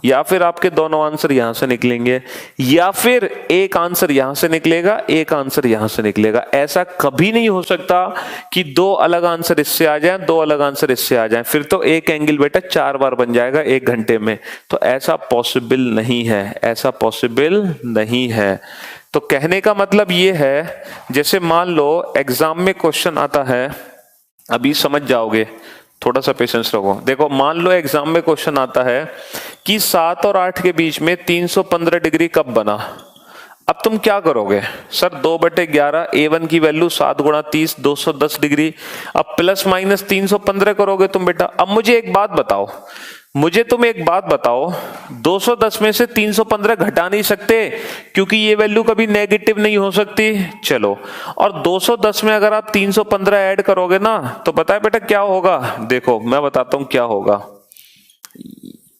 या फिर आपके दोनों आंसर यहां से निकलेंगे, या फिर एक आंसर यहां से निकलेगा, एक आंसर यहां से निकलेगा। ऐसा कभी नहीं हो सकता कि 2 अलग आंसर इससे आ जाएं, 2 अलग आंसर इससे आ जाएं। फिर तो एक एंगल बेटा 4 बार बन जाएगा 1 घंटे में। तो ऐसा पॉसिबल नहीं है, ऐसा पॉसिबल नहीं है। तो कहने का मतलब ये है, जैसे मान लो एग्जाम में क्वेश्चन आता है, अभी समझ जाओगे, थोड़ा सा पेशेंस रखो। देखो मान लो एग्जाम में क्वेश्चन आता है कि 7 और 8 के बीच में 315 डिग्री कब बना। अब तुम क्या करोगे सर? 2/11 A1 की वैल्यू 7 गुणा 30 210 डिग्री। अब प्लस माइनस 315 करोगे तुम बेटा। अब मुझे एक बात बताओ, मुझे तुम एक बात बताओ, 210 में से 315 घटा नहीं सकते, क्योंकि ये वैल्यू कभी नेगेटिव नहीं हो सकती। चलो, और 210 में अगर आप 315 ऐड करोगे ना, तो पता है बेटा क्या होगा? देखो मैं बताता हूं क्या होगा।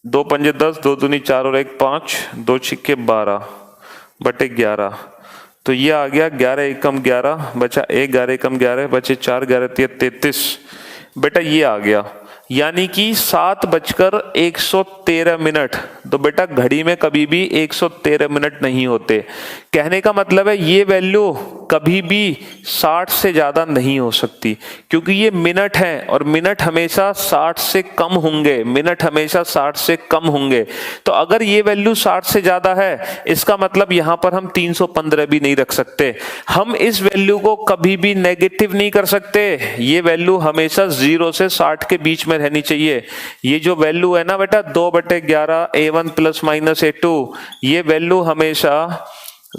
2 पंजे 10, 2 दूनी 4 और 1 5, 2 छिक्के 12/11। तो ये आ गया 11 एकम 11 बचा 1, 11 एकम 11 बचे 4, 11 33 बेटा, ये आ गया। यानी कि 7:113। तो बेटा घड़ी में कभी भी 113 मिनट नहीं होते। कहने का मतलब है ये वैल्यू कभी भी 60 से ज्यादा नहीं हो सकती, क्योंकि ये मिनट है और मिनट हमेशा 60 से कम होंगे, मिनट हमेशा 60 से कम होंगे। तो अगर ये वैल्यू 60 से ज्यादा है, इसका मतलब यहां पर हम 315 भी नहीं रख सकते। हम इस वैल्यू को कभी भी नेगेटिव नहीं कर सकते। ये वैल्यू हमेशा 0 से 60 के बीच में रहनी चाहिए। ये जो वैल्यू है ना बेटा 2/11 A1 प्लस माइनस A2, ये वैल्यू हमेशा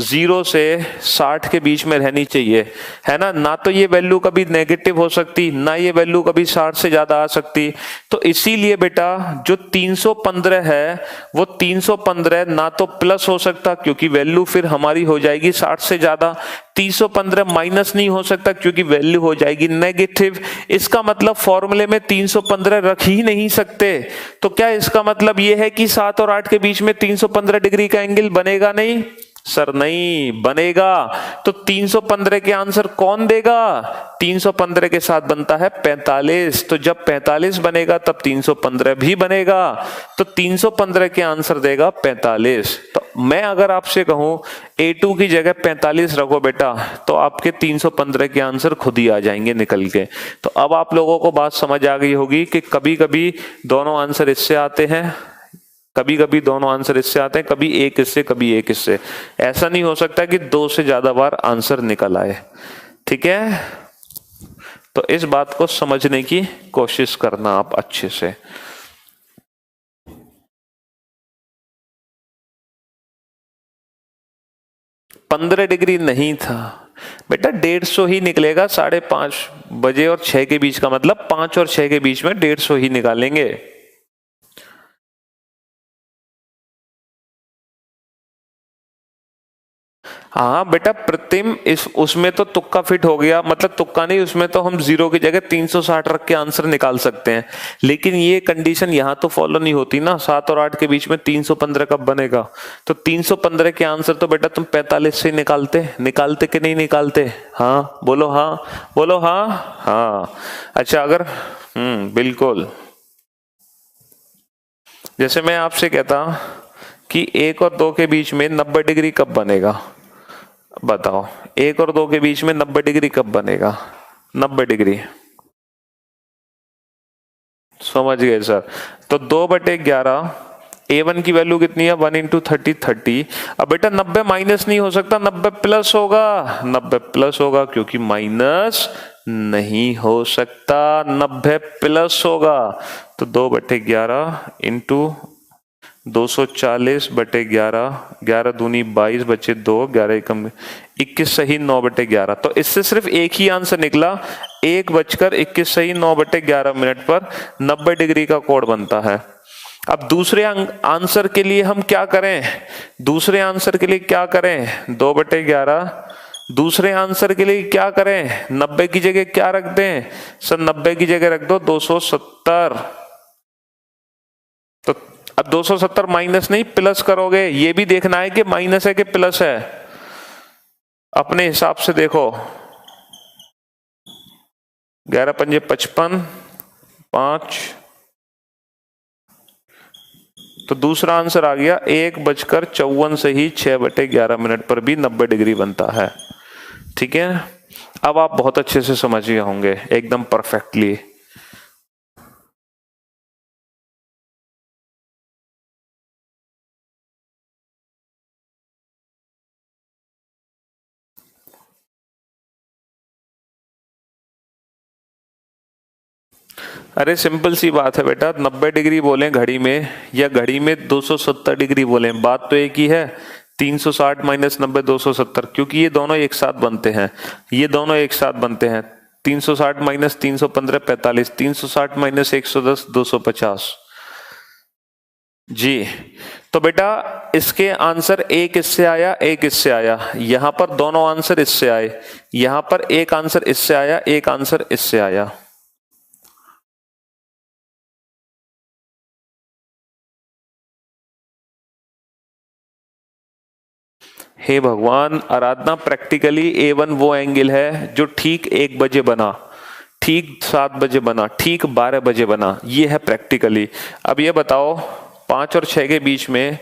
0 से 60 के बीच में रहनी चाहिए, है ना। ना तो ये वैल्यू कभी नेगेटिव हो सकती, ना ये वैल्यू कभी 60 से ज्यादा आ सकती। तो इसीलिए बेटा जो 315 है वो 315 ना तो प्लस हो सकता, क्योंकि वैल्यू फिर हमारी हो जाएगी 60 से ज्यादा। 315 माइनस नहीं हो सकता, क्योंकि वैल्यू हो जाएगी नेगेटिव। इसका मतलब फॉर्मूले में 315 रख ही नहीं सकते। तो क्या इसका मतलब ये है कि 7 और 8 के बीच में 315 डिग्री का एंगल बनेगा नहीं? सर नहीं बनेगा। तो 315 के आंसर कौन देगा? 315 के साथ बनता है 45। तो जब 45 बनेगा तब 315 भी बनेगा। तो 315 के आंसर देगा 45। तो मैं अगर आपसे कहूं A2 की जगह 45 रखो बेटा, तो आपके 315 के आंसर खुद ही आ जाएंगे निकल के। तो अब आप लोगों को बात समझ आ गई होगी कि कभी कभी दोनों आंसर इससे आते हैं कभी कभी दोनों आंसर इससे आते हैं, कभी एक इससे, कभी एक इससे। ऐसा नहीं हो सकता कि 2 से ज्यादा बार आंसर निकल आए। ठीक है, तो इस बात को समझने की कोशिश करना आप अच्छे से। पंद्रह डिग्री नहीं था बेटा, 150 ही निकलेगा। 5:30 और 6 के बीच का मतलब 5 और 6 के बीच में 150 ही निकालेंगे। हाँ बेटा प्रतिम, इस उसमें तो तुक्का फिट हो गया, मतलब तुक्का नहीं, उसमें तो हम 0 की जगह 360 रख के आंसर निकाल सकते हैं। लेकिन ये कंडीशन यहाँ तो फॉलो नहीं होती ना। 7 और 8 के बीच में 315 कब बनेगा? तो 315 के आंसर तो बेटा तुम 45 से निकालते निकालते कि नहीं निकालते? हाँ बोलो, हाँ बोलो, हाँ हाँ। अच्छा, अगर बिल्कुल। जैसे मैं आपसे कहता कि 1 और 2 के बीच में 90 डिग्री कब बनेगा? बताओ, 1 और 2 के बीच में 90 डिग्री कब बनेगा? 90 डिग्री समझ गए सर। तो 2/11, A1 की वैल्यू कितनी है? 1 इंटू 30 30। अब बेटा 90 माइनस नहीं हो सकता, 90 प्लस होगा। 90 प्लस होगा क्योंकि माइनस नहीं हो सकता, 90 प्लस होगा। तो 2/11 इंटू 240/11, 11 दूनी 22 बचे 2, 11 एकम 21 सही 9/11। तो इससे सिर्फ एक ही आंसर निकला, 1:21 सही 9/11 पर 90 डिग्री का कोण बनता है। अब दूसरे आंसर के लिए हम क्या करें? दूसरे आंसर के लिए क्या करें? 2/11। दूसरे आंसर के लिए क्या करें? 90 की जगह क्या रख दें सर? 90 की जगह रख दो 270। तो अब 270 माइनस नहीं प्लस करोगे, ये भी देखना है कि माइनस है कि प्लस है। अपने हिसाब से देखो, 11 पंजे 55, 5। तो दूसरा आंसर आ गया 1:54 से ही 6/11 पर भी 90 डिग्री बनता है। ठीक है, अब आप बहुत अच्छे से समझ गए होंगे एकदम परफेक्टली। अरे सिंपल सी बात है बेटा, 90 डिग्री बोले घड़ी में या घड़ी में 270 डिग्री बोले, बात तो एक ही है। 360 माइनस 90 270, क्योंकि ये दोनों एक साथ बनते हैं, ये दोनों एक साथ बनते हैं। 360 माइनस 315 45, 360 माइनस 110 250। जी, तो बेटा इसके आंसर एक इससे आया, एक इससे आया, यहां पर दोनों आंसर इससे आए, यहां पर एक आंसर इससे आया, एक आंसर इससे आया। हे भगवान, आराधना प्रैक्टिकली A1 वो एंगल है जो ठीक 1 बजे बना, ठीक 7 बजे बना, ठीक 12 बजे बना, ये है प्रैक्टिकली। अब ये बताओ 5 और 6 के बीच में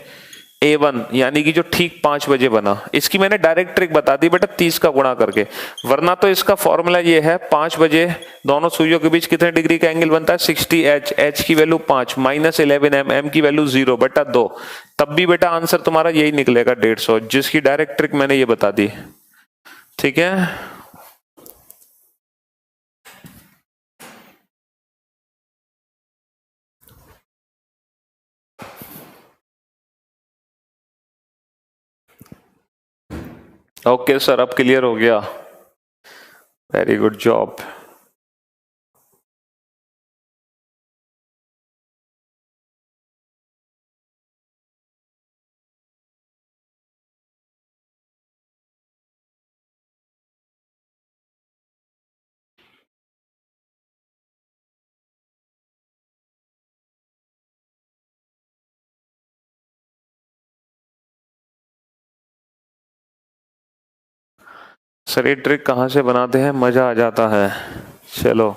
A1 यानी कि जो ठीक 5 बजे बना, इसकी मैंने डायरेक्ट ट्रिक बता दी बेटा 30 का गुणा करके। वरना तो इसका फॉर्मूला ये है, 5 बजे दोनों सुइयों के बीच कितने डिग्री का एंगल बनता है? 60H, H की वैल्यू 5 माइनस 11M, M की वैल्यू 0/2। तब भी बेटा आंसर तुम्हारा यही निकलेगा 150, जिसकी डायरेक्ट ट्रिक मैंने ये बता दी। ठीक है, ओके सर, अब क्लियर हो गया। Very good job. सर ये ट्रिक कहाँ से बनाते हैं, मजा आ जाता है। चलो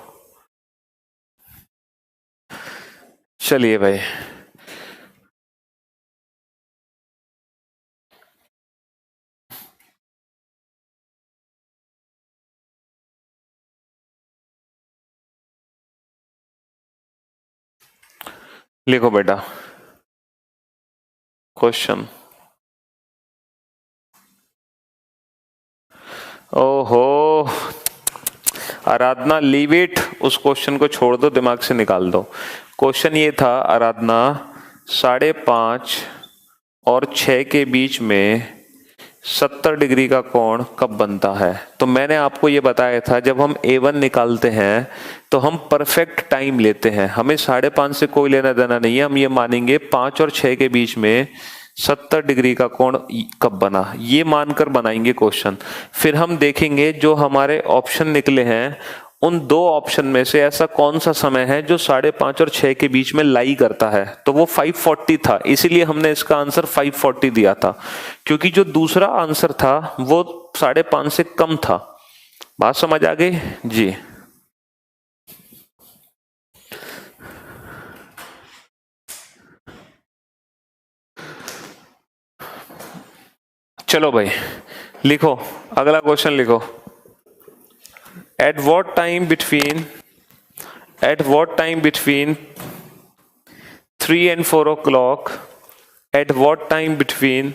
चलिए भाई, लिखो बेटा। क्वेश्चन। ओहो आराधना, लीव इट, उस क्वेश्चन को छोड़ दो, दिमाग से निकाल दो। क्वेश्चन ये था आराधना, 5.5 और 6 के बीच में 70 डिग्री का कोण कब बनता है? तो मैंने आपको ये बताया था, जब हम A1 निकालते हैं तो हम परफेक्ट टाइम लेते हैं, हमें 5.5 से कोई लेना देना नहीं है। हम ये मानेंगे 5 और 6 के बीच में 70 डिग्री का कोण कब बना, ये मानकर बनाएंगे क्वेश्चन। फिर हम देखेंगे जो हमारे ऑप्शन निकले हैं उन दो ऑप्शन में से ऐसा कौन सा समय है जो 5.5 और 6 के बीच में लाई करता है। तो वो 540 था, इसीलिए हमने इसका आंसर 540 दिया था, क्योंकि जो दूसरा आंसर था वो 5.5 से कम था। बात समझ आ गई जी? चलो भाई लिखो, अगला क्वेश्चन लिखो। At what time between 3 and 4 o'clock? At what time between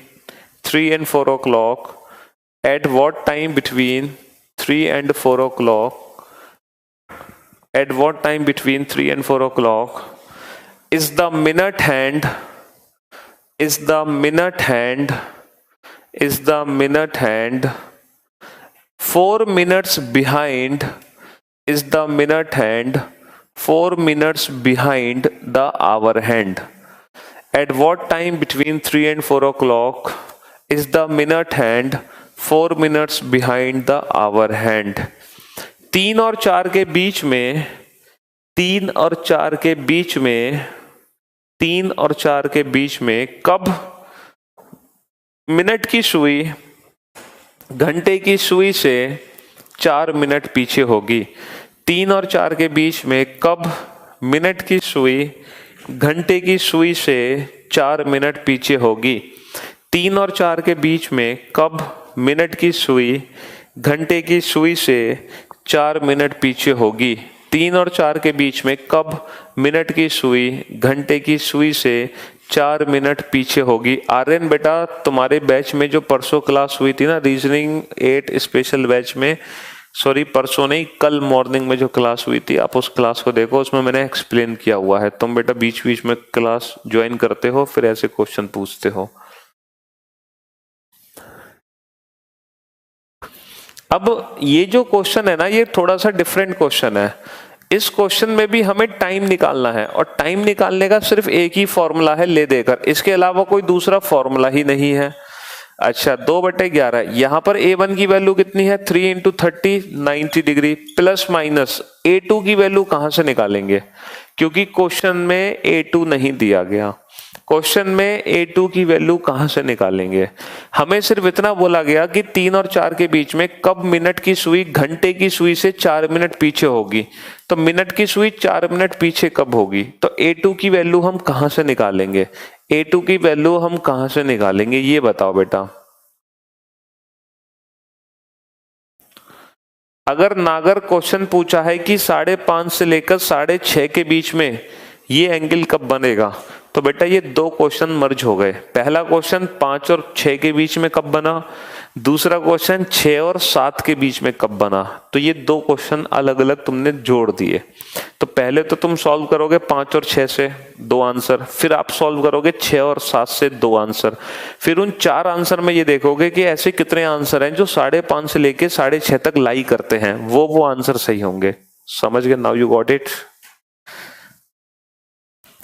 3 and 4 o'clock? At what time between 3 and 4 o'clock? At what time between 3 and 4 o'clock is the minute hand? Is the minute hand? Is the minute hand 4 minutes behind? Is the minute hand 4 minutes behind the hour hand? At what time between 3 and 4 o'clock is the minute hand 4 minutes behind the hour hand? 3 और 4 के बीच में, 3 और 4 के बीच में, 3 और 4 के बीच में कब मिनट की सुई घंटे की सुई से 4 मिनट पीछे होगी? 3 और 4 के बीच में कब मिनट की सुई घंटे की सुई से 4 मिनट पीछे होगी? 3 और 4 के बीच में कब मिनट की सुई घंटे की सुई से 4 मिनट पीछे होगी? 3 और 4 के बीच में कब मिनट की सुई घंटे की सुई से 4 मिनट पीछे होगी? आर्यन बेटा, तुम्हारे बैच में जो परसों क्लास हुई थी ना, रीजनिंग 8 स्पेशल बैच में, सॉरी परसों नहीं, कल मॉर्निंग में जो क्लास हुई थी, आप उस क्लास को देखो, उसमें मैंने एक्सप्लेन किया हुआ है। तुम बेटा बीच बीच में क्लास ज्वाइन करते हो, फिर ऐसे क्वेश्चन पूछते हो। अब ये जो क्वेश्चन है ना, ये थोड़ा सा डिफरेंट क्वेश्चन है। इस क्वेश्चन में भी हमें टाइम निकालना है, और टाइम निकालने का सिर्फ एक ही फॉर्मूला है ले देकर, इसके अलावा कोई दूसरा फॉर्मूला ही नहीं है। अच्छा 2/11, यहां पर A1 की वैल्यू कितनी है? 3 × 30 90 डिग्री, प्लस माइनस A2 की वैल्यू कहां से निकालेंगे? क्योंकि क्वेश्चन में A2 नहीं दिया गया। क्वेश्चन में A2 की वैल्यू कहां से निकालेंगे? हमें सिर्फ इतना बोला गया कि 3 और 4 के बीच में कब मिनट की सुई घंटे की सुई से 4 मिनट पीछे होगी। तो मिनट की सुई 4 मिनट पीछे कब होगी? तो A2 की वैल्यू हम कहां से निकालेंगे? A2 की वैल्यू हम कहां से निकालेंगे, ये बताओ बेटा। अगर नागर क्वेश्चन पूछा है कि 5.5 से लेकर 6.5 के बीच में ये एंगल कब बनेगा, तो बेटा ये दो क्वेश्चन मर्ज हो गए। पहला क्वेश्चन 5 और 6 के बीच में कब बना, दूसरा क्वेश्चन 6 और 7 के बीच में कब बना। तो ये दो क्वेश्चन अलग अलग तुमने जोड़ दिए। तो पहले तो तुम सॉल्व करोगे 5 और 6 से 2 आंसर, फिर आप सॉल्व करोगे 6 और 7 से 2 आंसर, फिर उन 4 आंसर में ये देखोगे कि ऐसे कितने आंसर हैं जो 5.5 से लेके 6.5 तक लाई करते हैं, वो आंसर सही होंगे। समझ गए? Now you got it?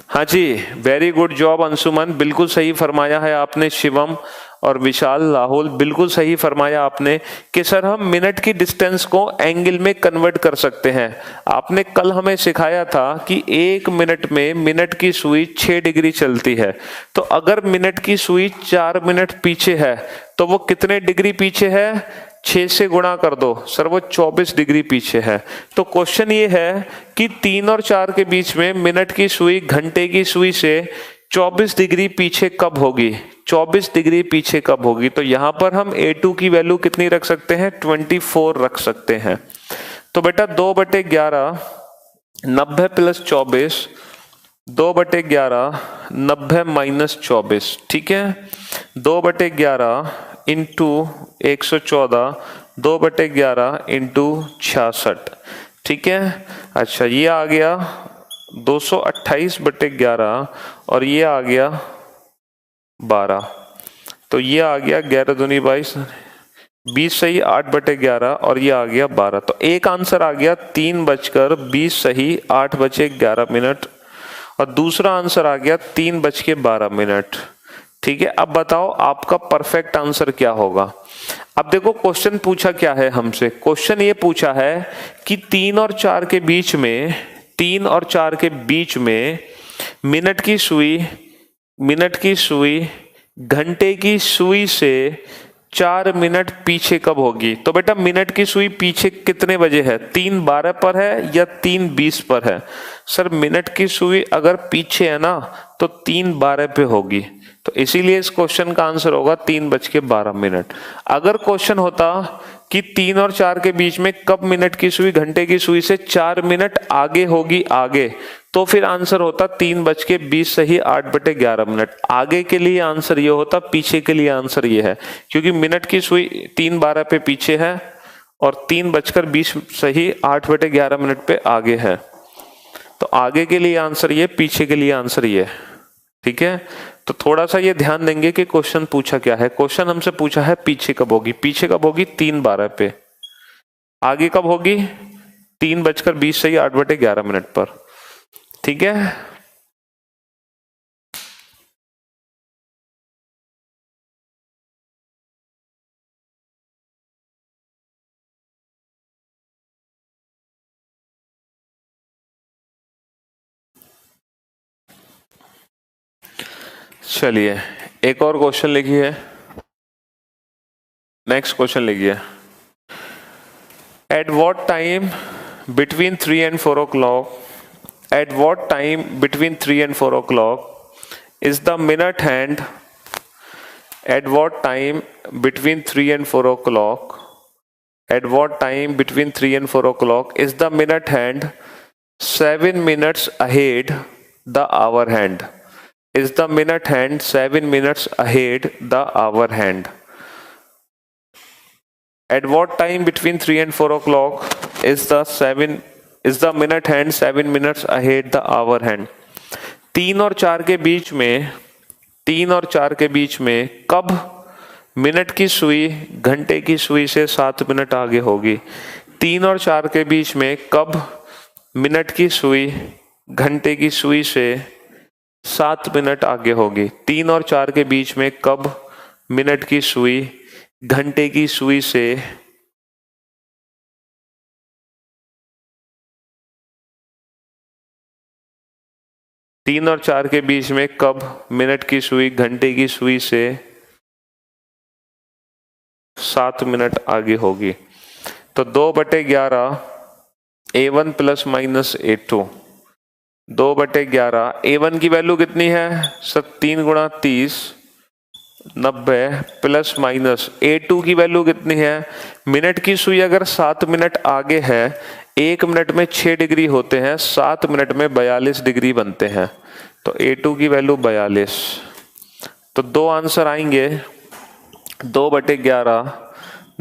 हाँ जी, वेरी गुड जॉब अंशुमन, बिल्कुल सही फरमाया है आपने। शिवम और विशाल, राहुल, बिल्कुल सही फरमाया आपने कि सर हम मिनट की डिस्टेंस को एंगल में कन्वर्ट कर सकते हैं। आपने कल हमें सिखाया था कि 1 मिनट में मिनट की सुई 6 डिग्री चलती है। तो अगर मिनट की सुई 4 मिनट पीछे है तो वो कितने डिग्री पीछे है? 6 से गुणा कर दो सर, वो 24 डिग्री पीछे है। तो क्वेश्चन ये है कि 3 और 4 के बीच में मिनट की सुई घंटे की सुई से 24 डिग्री पीछे कब होगी? 24 डिग्री पीछे कब होगी? तो यहां पर हम A2 की वैल्यू कितनी रख सकते हैं? 24 रख सकते हैं। तो बेटा 2/11 90 + 24 2/11 90-24, ठीक है। 2/11 इंटू 114, 2/11 इंटू 66, ठीक है। अच्छा, ये आ गया 228/11 और ये आ गया 12, तो ये आ गया 11 दूनी 22, 20 सही 8/11 और ये आ गया 12। तो एक आंसर आ गया 3:20 सही 8:11, और दूसरा आंसर आ गया 3:12। ठीक है, अब बताओ आपका परफेक्ट आंसर क्या होगा। अब देखो क्वेश्चन पूछा क्या है हमसे, क्वेश्चन ये पूछा है कि 3 और 4 के बीच में, 3 और 4 के बीच में मिनट की सुई घंटे की सुई से 4 मिनट पीछे कब होगी। तो बेटा मिनट की सुई पीछे कितने बजे है, 3:12 पर है या 3:20 पर है। सर मिनट की सुई अगर पीछे है ना तो 3:12 पे होगी, तो इसीलिए इस क्वेश्चन का आंसर होगा 3:12। अगर क्वेश्चन होता कि 3 और 4 के बीच में कब मिनट की सुई घंटे की सुई से 4 मिनट आगे होगी आगे, तो फिर आंसर होता 3:20 सही 8/11। आगे के लिए आंसर ये होता, पीछे के लिए आंसर ये है, क्योंकि मिनट की सुई 3:12 पे पीछे है और 3:20 सही 8/11 पे आगे है। तो आगे के लिए आंसर ये, पीछे के लिए आंसर ये, ठीक है। तो थोड़ा सा ये ध्यान देंगे कि क्वेश्चन पूछा क्या है। क्वेश्चन हमसे पूछा है पीछे कब होगी, पीछे कब होगी 3:12 पे, आगे कब होगी 3:20 सही 8/11 पर, ठीक है। चलिए एक और क्वेश्चन लिखिए, नेक्स्ट क्वेश्चन लिखिए। Eight what time between 3 and 4 o'clock, at what time between 3 and 4 o'clock is the minute hand, at what time between 3 and 4 o'clock, at what time between 3 and 4 o'clock is the minute hand 7 minutes ahead the hour hand, is the minute hand 7 minutes ahead the hour hand। At what time between 3 and 4 o'clock is the minute hand 7 minutes ahead the hour hand। 3 और 4 के बीच में, 3 और 4 के बीच में कब minute की सुई घंटे की सुई से 7 मिनट आगे होगी। 3 और 4 के बीच में कब मिनट की सुई घंटे की सुई से 7 मिनट आगे होगी। 3 और 4 के बीच में कब मिनट की सुई घंटे की सुई से 3 और 4 के बीच में कब मिनट की सुई घंटे की सुई से 7 मिनट आगे होगी। तो 2/11 A1 plus minus A2, 2/11 A1 की वैल्यू कितनी है सर 3 गुणा 30 90 प्लस माइनस A2 की वैल्यू कितनी है, मिनट की सुई अगर 7 मिनट आगे है, 1 मिनट में 6 डिग्री होते हैं, 7 मिनट में 42 डिग्री बनते हैं, तो A2 की वैल्यू 42। तो दो आंसर आएंगे 2/11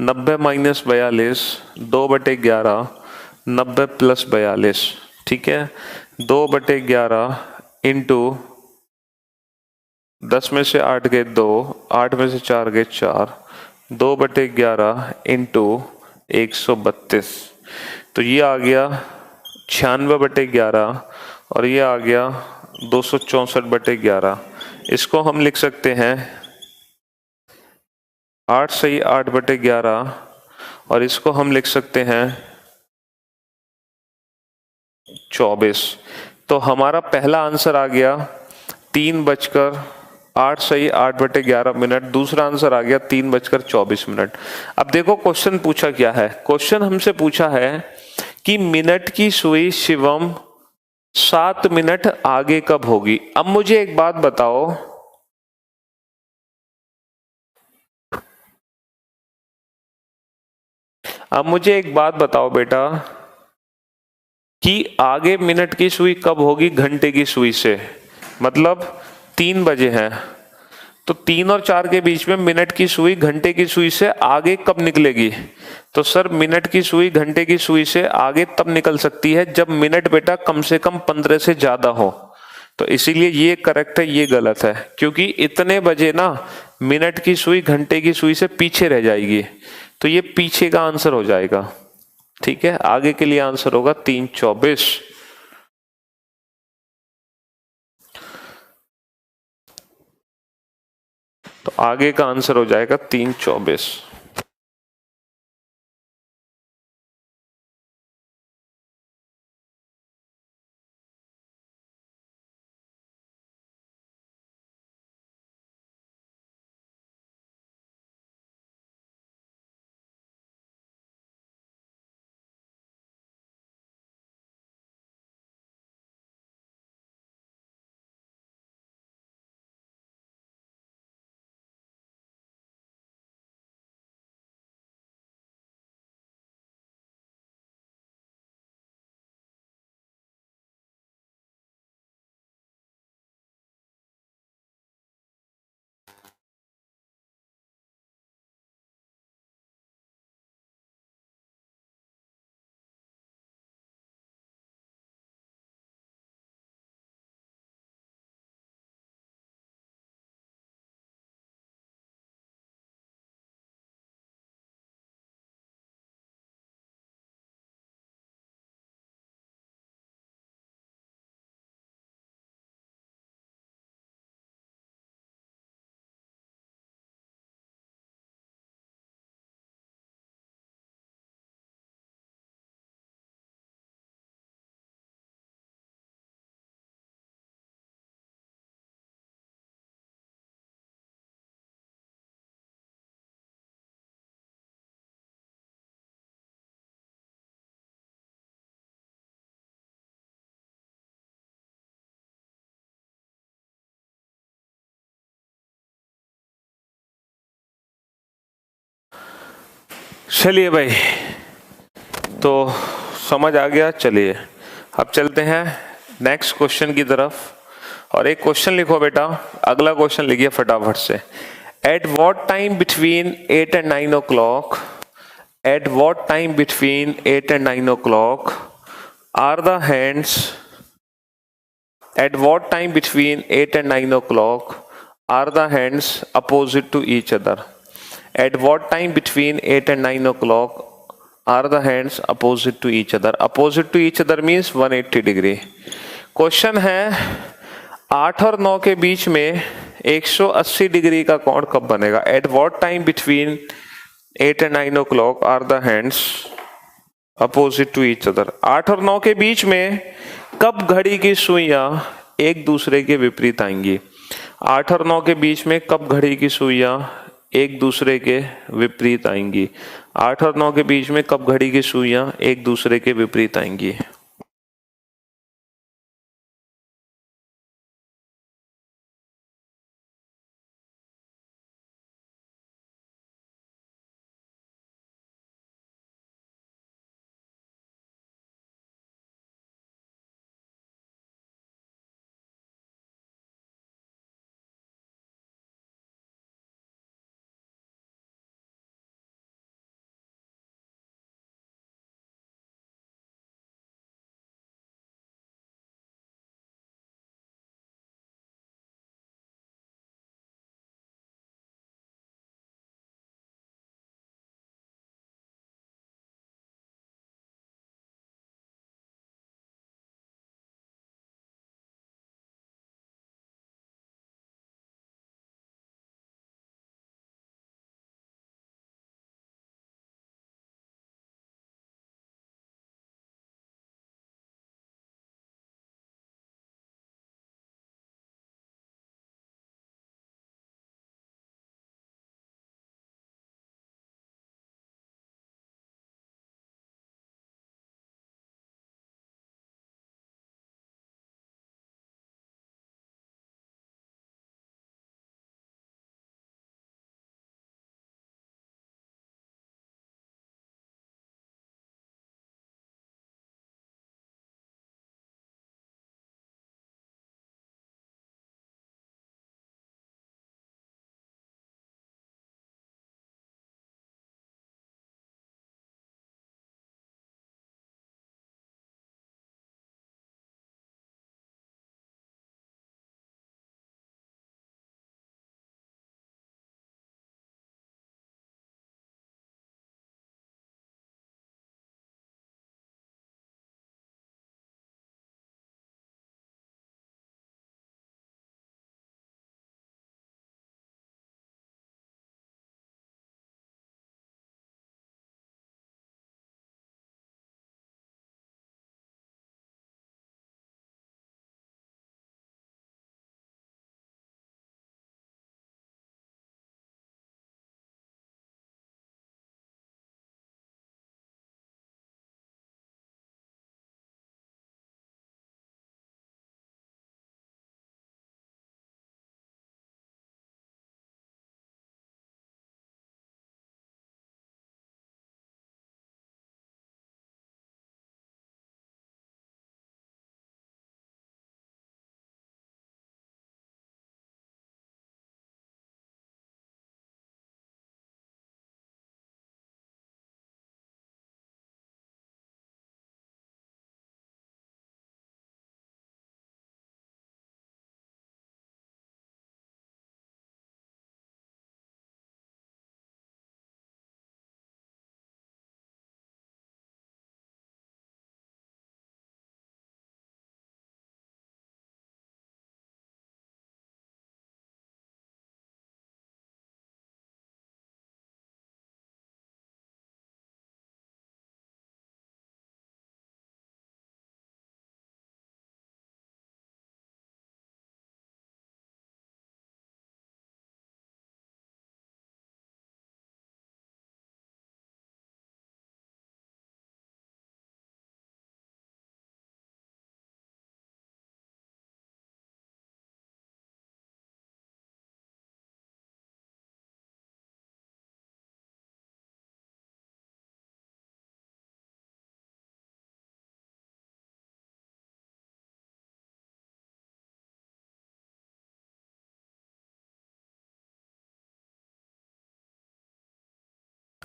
90 माइनस 42, 2/11 90 प्लस 42, ठीक है। 2/11 इंटू 10 में से 8 गए 2, 8 में से 4 गए 4, 2/11 इंटू 132, तो ये आ गया 96/11 और ये आ गया 264/11। इसको हम लिख सकते हैं 8 सही 8/11 और इसको हम लिख सकते हैं 24। तो हमारा पहला आंसर आ गया 3:08 सही 8/11। दूसरा आंसर आ गया 3:24। अब देखो क्वेश्चन पूछा क्या है, क्वेश्चन हमसे पूछा है कि मिनट की सुई शिवम 7 मिनट आगे कब होगी। अब मुझे एक बात बताओ, बेटा कि आगे मिनट की सुई कब होगी घंटे की सुई से, मतलब 3 बजे है तो 3 और 4 के बीच में मिनट की सुई घंटे की सुई से आगे कब निकलेगी? तो सर मिनट की सुई घंटे की सुई से आगे तब निकल सकती है जब मिनट बेटा कम से कम 15 से ज्यादा हो। तो इसीलिए ये करेक्ट है, ये गलत है, क्योंकि इतने बजे ना मिनट की सुई घंटे की सुई से पीछे रह जाएगी, तो ये पीछे का आंसर हो जाएगा। ठीक है, आगे के लिए आंसर होगा 3:24। तो आगे का आंसर हो जाएगा 3:24। चलिए भाई, तो समझ आ गया। चलिए अब चलते हैं नेक्स्ट क्वेश्चन की तरफ। और एक क्वेश्चन लिखो बेटा, अगला क्वेश्चन लिखिए फटाफट से। At what time between 8 and 9 o'clock, at what time between 8 and 9 o'clock are the hands, at what time between 8 and 9 o'clock are the hands opposite to each other? At what time between 8 and 9 o'clock are the hands opposite to each other? Opposite to each other means 180 degree. Question है 8 और 9 के बीच में 180 degree का कोण कब बनेगा? At what time between 8 and 9 o'clock are the hands opposite to each other? 8 और 9 के बीच में कब घड़ी की सुइयां एक दूसरे के विपरीत आएंगी? 8 और 9 के बीच में कब घड़ी की सुइयां एक दूसरे के विपरीत आएंगी? 8 और 9 के बीच में कब घड़ी की सुइयां एक दूसरे के विपरीत आएंगी?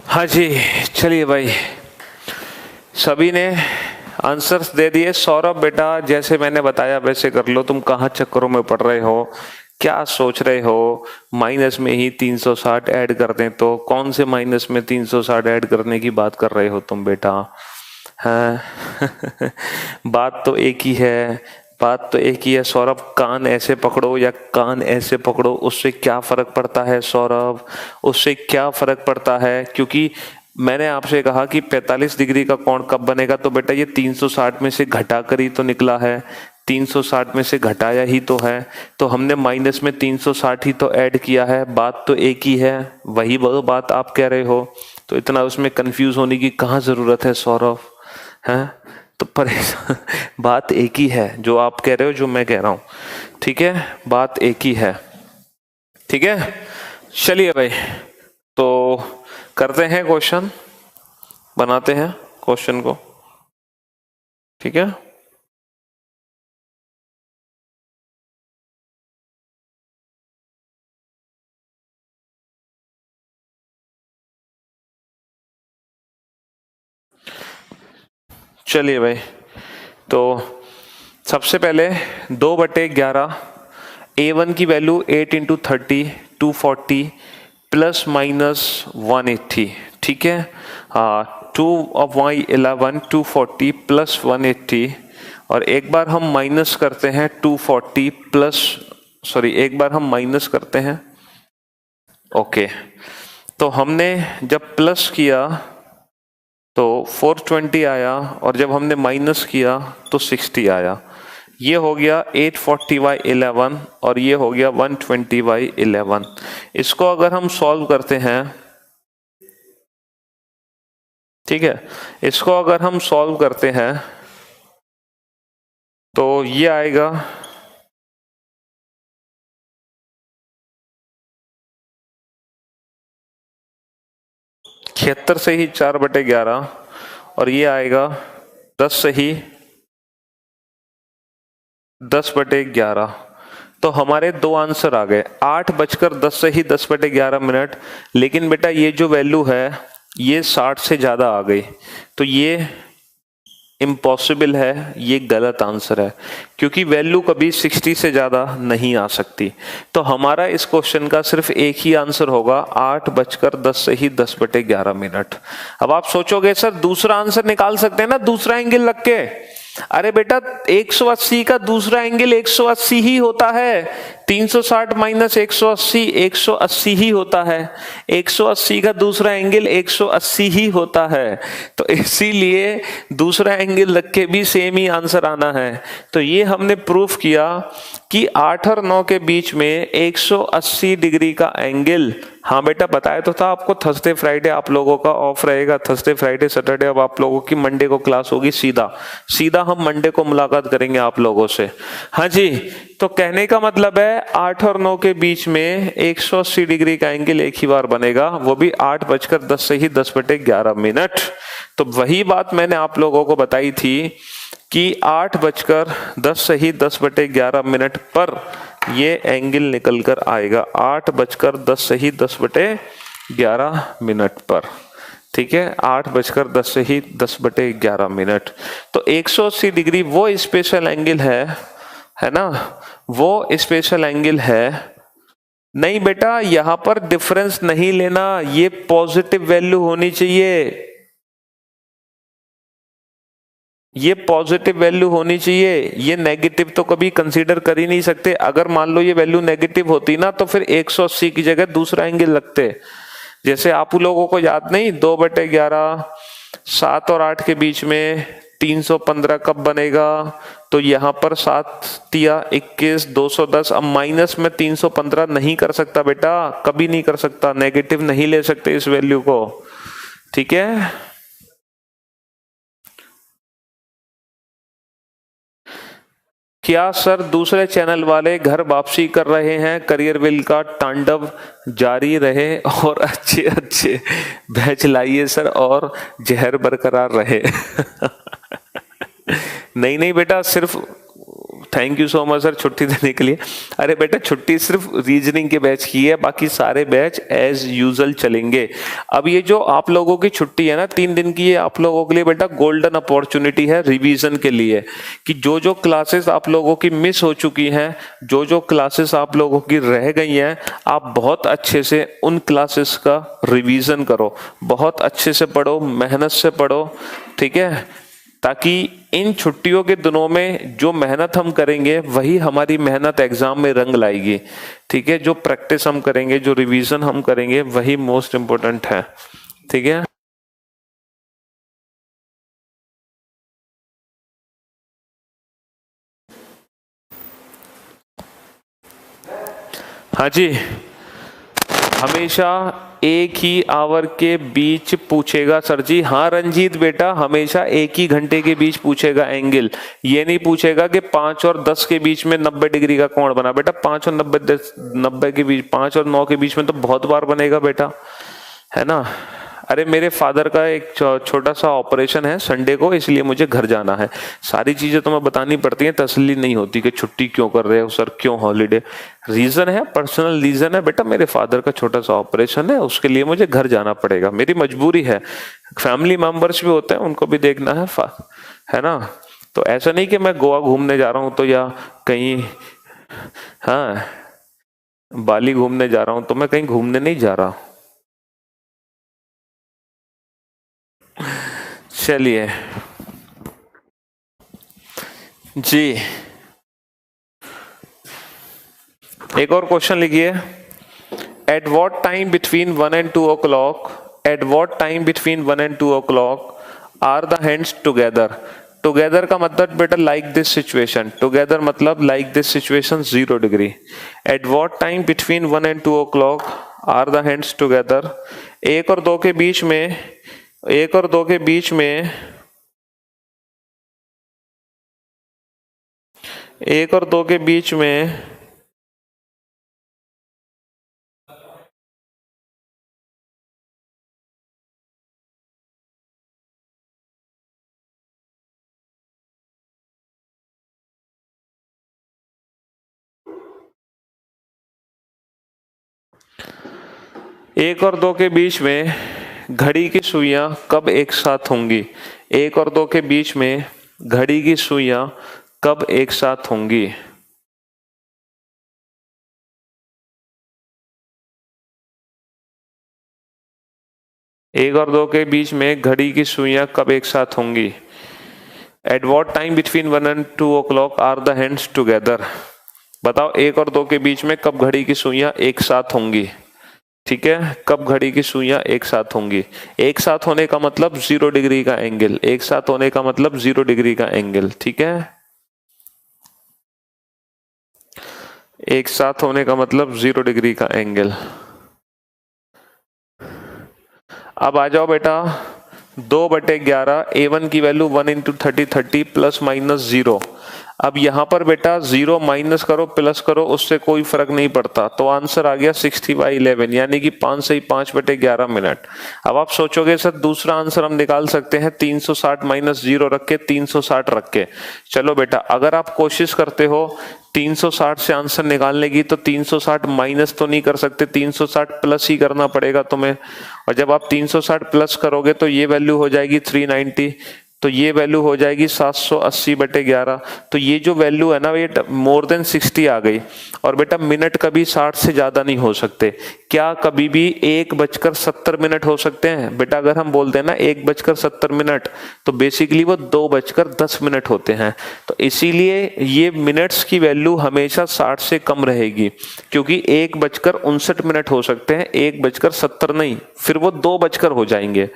हाँ जी, चलिए भाई, सभी ने आंसर्स दे दिए। सौरभ बेटा, जैसे मैंने बताया वैसे कर लो। तुम कहाँ चक्करों में पड़ रहे हो, क्या सोच रहे हो? माइनस में ही 360 ऐड कर दें तो कौन से माइनस में 360 ऐड करने की बात कर रहे हो तुम बेटा? हाँ बात तो एक ही है, बात तो एक ही है सौरभ। कान ऐसे पकड़ो या कान ऐसे पकड़ो, उससे क्या फर्क पड़ता है सौरभ? उससे क्या फर्क पड़ता है? क्योंकि मैंने आपसे कहा कि 45 डिग्री का कोण कब बनेगा, तो बेटा ये 360 में से घटा कर ही तो निकला है, 360 में से घटाया ही तो है, तो हमने माइनस में 360 ही तो ऐड किया है। बात तो एक ही है, वही वो बात आप कह रहे हो, तो इतना उसमें कंफ्यूज होने की कहाँ जरूरत है सौरभ? हैं तो परेशान बात एक ही है, जो आप कह रहे हो जो मैं कह रहा हूं, ठीक है? बात एक ही है, ठीक है? चलिए भाई, तो करते हैं क्वेश्चन, बनाते हैं क्वेश्चन को, ठीक है? चलिए भाई, तो सबसे पहले 2/11 A1 की वैल्यू 8 इंटू 30 240 प्लस माइनस 180, ठीक है? 2/11 240 प्लस 180, और एक बार हम माइनस करते हैं 240 प्लस, सॉरी एक बार हम माइनस करते हैं, ओके। तो हमने जब प्लस किया तो 420 आया, और जब हमने माइनस किया तो 60 आया। ये हो गया 840/11 और ये हो गया 120/11। इसको अगर हम सॉल्व करते हैं, ठीक है, इसको अगर हम सॉल्व करते हैं तो ये आएगा 76 से ही 4/11, और ये आएगा 10 से ही 10/11। तो हमारे दो आंसर आ गए, 8:10 से ही 10/11 लेकिन बेटा ये जो वैल्यू है ये 60 से ज्यादा आ गई, तो ये इम्पॉसिबल है, ये गलत आंसर है, क्योंकि वैल्यू कभी 60 से ज्यादा नहीं आ सकती। तो हमारा इस क्वेश्चन का सिर्फ एक ही आंसर होगा, 8:10 से ही 10/11। अब आप सोचोगे सर दूसरा आंसर निकाल सकते हैं ना दूसरा एंगल लग के? अरे बेटा 180 का दूसरा एंगल 180 ही होता है, 360 माइनस 180 180 ही होता है, 180 का दूसरा एंगल 180 ही होता है, तो इसीलिए दूसरा एंगल रख के भी सेम ही आंसर आना है। तो ये हमने प्रूफ किया कि 8 और 9 के बीच में 180 डिग्री का एंगल, हाँ बेटा बताया तो था आपको, थर्सडे फ्राइडे आप लोगों का ऑफ रहेगा, थर्सडे फ्राइडे सैटरडे। अब आप लोगों की मंडे को क्लास होगी, सीधा सीधा हम मंडे को मुलाकात करेंगे आप लोगों से। हाँ जी, तो कहने का मतलब है 8 और 9 के बीच में 180 डिग्री का एंगल एक ही बार बनेगा, वो भी 8:10 से ही 10/11। तो वही बात मैंने आप लोगों को बताई थी कि 8:10 से ही 10/11 पर ये एंगल निकल कर आएगा, 8:10 से ही 10/11 पर, ठीक है? 8:10 से ही 10/11। तो 180 डिग्री वो स्पेशल एंगल है ना, वो स्पेशल एंगल है। नहीं बेटा यहां पर डिफरेंस नहीं लेना, ये पॉजिटिव वैल्यू होनी चाहिए, ये पॉजिटिव वैल्यू होनी चाहिए, ये नेगेटिव तो कभी कंसीडर कर ही नहीं सकते। अगर मान लो ये वैल्यू नेगेटिव होती ना तो फिर 180 की जगह दूसरा एंगल लगते। जैसे आप लोगों को याद नहीं, 2/11 7 और 8 के बीच में 315 कब बनेगा? तो यहां पर 7×3 = 21 210। अब माइनस में 315 नहीं कर सकता बेटा, कभी नहीं कर सकता, नेगेटिव नहीं ले सकते इस वैल्यू को, ठीक है? क्या सर दूसरे चैनल वाले घर वापसी कर रहे हैं? करियर विल का तांडव जारी रहे और अच्छे अच्छे बैच लाइए सर, और जहर बरकरार रहे नहीं नहीं बेटा, सिर्फ thank you so much sir छुट्टी देने के लिए। अरे बेटा छुट्टी सिर्फ रीजनिंग के बैच की है, बाकी सारे बैच एज यूजुअल चलेंगे। अब ये जो आप लोगों की छुट्टी है ना 3 दिन की, ये आप लोगों के लिए बेटा गोल्डन अपॉर्चुनिटी है रिवीजन के लिए, कि जो जो क्लासेस आप लोगों की मिस हो चुकी हैं, जो जो क्लासेस आप लोगों की रह गई हैं, आप बहुत अच्छे से उन क्लासेस का रिवीजन करो, बहुत अच्छे से पढ़ो, मेहनत से पढ़ो, ठीक है, ताकि इन छुट्टियों के दिनों में जो मेहनत हम करेंगे वही हमारी मेहनत एग्जाम में रंग लाएगी, ठीक है। जो प्रैक्टिस हम करेंगे, जो रिवीजन हम करेंगे, वही मोस्ट इंपॉर्टेंट है, ठीक है। हाँ जी, हमेशा एक ही आवर के बीच पूछेगा सर जी। हाँ रंजीत बेटा, हमेशा एक ही घंटे के बीच पूछेगा एंगल, ये नहीं पूछेगा कि 5 और 10 के बीच में 90 डिग्री का कोण बना। बेटा 5 और 90 के बीच, 5 और 9 के बीच में तो बहुत बार बनेगा बेटा, है ना। अरे मेरे फादर का एक छोटा सा ऑपरेशन है संडे को, इसलिए मुझे घर जाना है। सारी चीजें तो मैं बतानी पड़ती है, तसल्ली नहीं होती कि छुट्टी क्यों कर रहे हो सर, क्यों हॉलीडे। रीजन है, पर्सनल रीजन है बेटा, मेरे फादर का छोटा सा ऑपरेशन है, उसके लिए मुझे घर जाना पड़ेगा, मेरी मजबूरी है। फैमिली मेंबर्स भी होते हैं, उनको भी देखना है ना। तो ऐसा नहीं कि मैं गोवा घूमने जा रहा हूँ तो, या कहीं हाँ बाली घूमने जा रहा हूँ तो, मैं कहीं घूमने नहीं जा रहा। चलिए जी, एक और क्वेश्चन लिखिए। At what time between 1 and 2 o'clock, at what time between 1 and 2 o'clock are the hands together. Together का मतलब बेटा लाइक दिस सिचुएशन, टुगेदर मतलब like this situation 0 degree. At what time between 1 and 2 o'clock are the hands together. 1 और 2 के बीच में, 1 और 2 के बीच में, 1 और 2 के बीच में 1 और 2 के बीच में घड़ी की सुइयां कब एक साथ होंगी। 1 और 2 के बीच में घड़ी की सुइयां कब एक साथ होंगी। एक और 2 के बीच में घड़ी की सुइयां कब एक साथ होंगी। At what time between 1 and 2 o'clock are the hands together. बताओ 1 और 2 के बीच में कब घड़ी की सुइयां एक साथ होंगी, ठीक है। कब घड़ी की सुइयां एक साथ होंगी। एक साथ होने का मतलब 0 डिग्री का एंगल, एक साथ होने का मतलब 0 डिग्री का एंगल, ठीक है। एक साथ होने का मतलब 0 डिग्री का एंगल। अब आ जाओ बेटा 2/11, A1 की वैल्यू 1 into 30 30 प्लस माइनस 0। अब यहां पर बेटा 0 माइनस करो प्लस करो, उससे कोई फर्क नहीं पड़ता, तो आंसर आ गया 60/11, यानी कि 5 से 5/11 मिनट। अब आप सोचोगे सर दूसरा आंसर हम निकाल सकते हैं 360 माइनस 0 रख के, 360 रख के। चलो बेटा, अगर आप कोशिश करते हो 360 से आंसर निकालने की, तो 360 माइनस तो नहीं कर सकते, 360 प्लस ही करना पड़ेगा तुम्हें। और जब आप 360 प्लस करोगे तो ये वैल्यू हो जाएगी 390, तो ये वैल्यू हो जाएगी 780/11। तो ये जो वैल्यू है ना, ये मोर देन 60 आ गई। और बेटा मिनट कभी 60 से ज्यादा नहीं हो सकते। क्या कभी भी 1:70 हो सकते हैं? बेटा अगर हम बोलते हैं ना 1:70, तो बेसिकली वो 2:10 होते हैं। तो इसीलिए ये मिनट्स की वैल्यू हमेशा 60 से कम रहेगी, क्योंकि 1:59 हो सकते हैं, 1:70 नहीं, फिर वो 2 हो जाएंगे,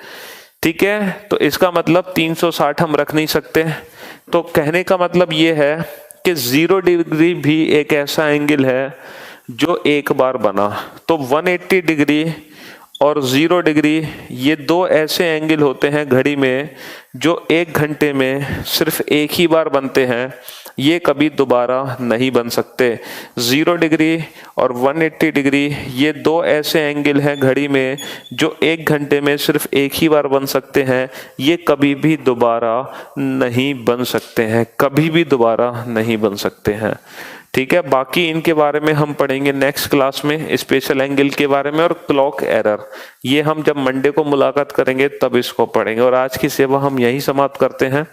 ठीक है। तो इसका मतलब 360 हम रख नहीं सकते। तो कहने का मतलब ये है कि 0 डिग्री भी एक ऐसा एंगल है जो एक बार बना। तो 180 डिग्री और 0 डिग्री ये 2 ऐसे एंगल होते हैं घड़ी में जो 1 घंटे में सिर्फ एक ही बार बनते हैं। ये कभी दोबारा नहीं बन सकते। 0 डिग्री और 180 डिग्री ये दो ऐसे एंगल हैं घड़ी में जो 1 घंटे में सिर्फ एक ही बार बन सकते हैं। ये कभी भी दोबारा नहीं बन सकते हैं, कभी भी दोबारा नहीं बन सकते हैं। ठीक है, बाकी इनके बारे में हम पढ़ेंगे नेक्स्ट क्लास में, स्पेशल एंगल के बारे में और क्लॉक एरर, ये हम जब मंडे को मुलाकात करेंगे तब इसको पढ़ेंगे। और आज की सेवा हम यहीं समाप्त करते हैं,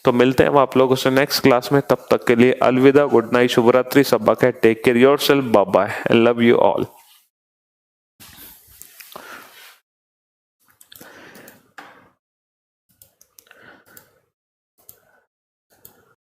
तो मिलते हैं आप लोगों से नेक्स्ट क्लास में। तब तक के लिए अलविदा, गुड नाइट, शुभ रात्रि, सब take care yourself, bye bye, love you all.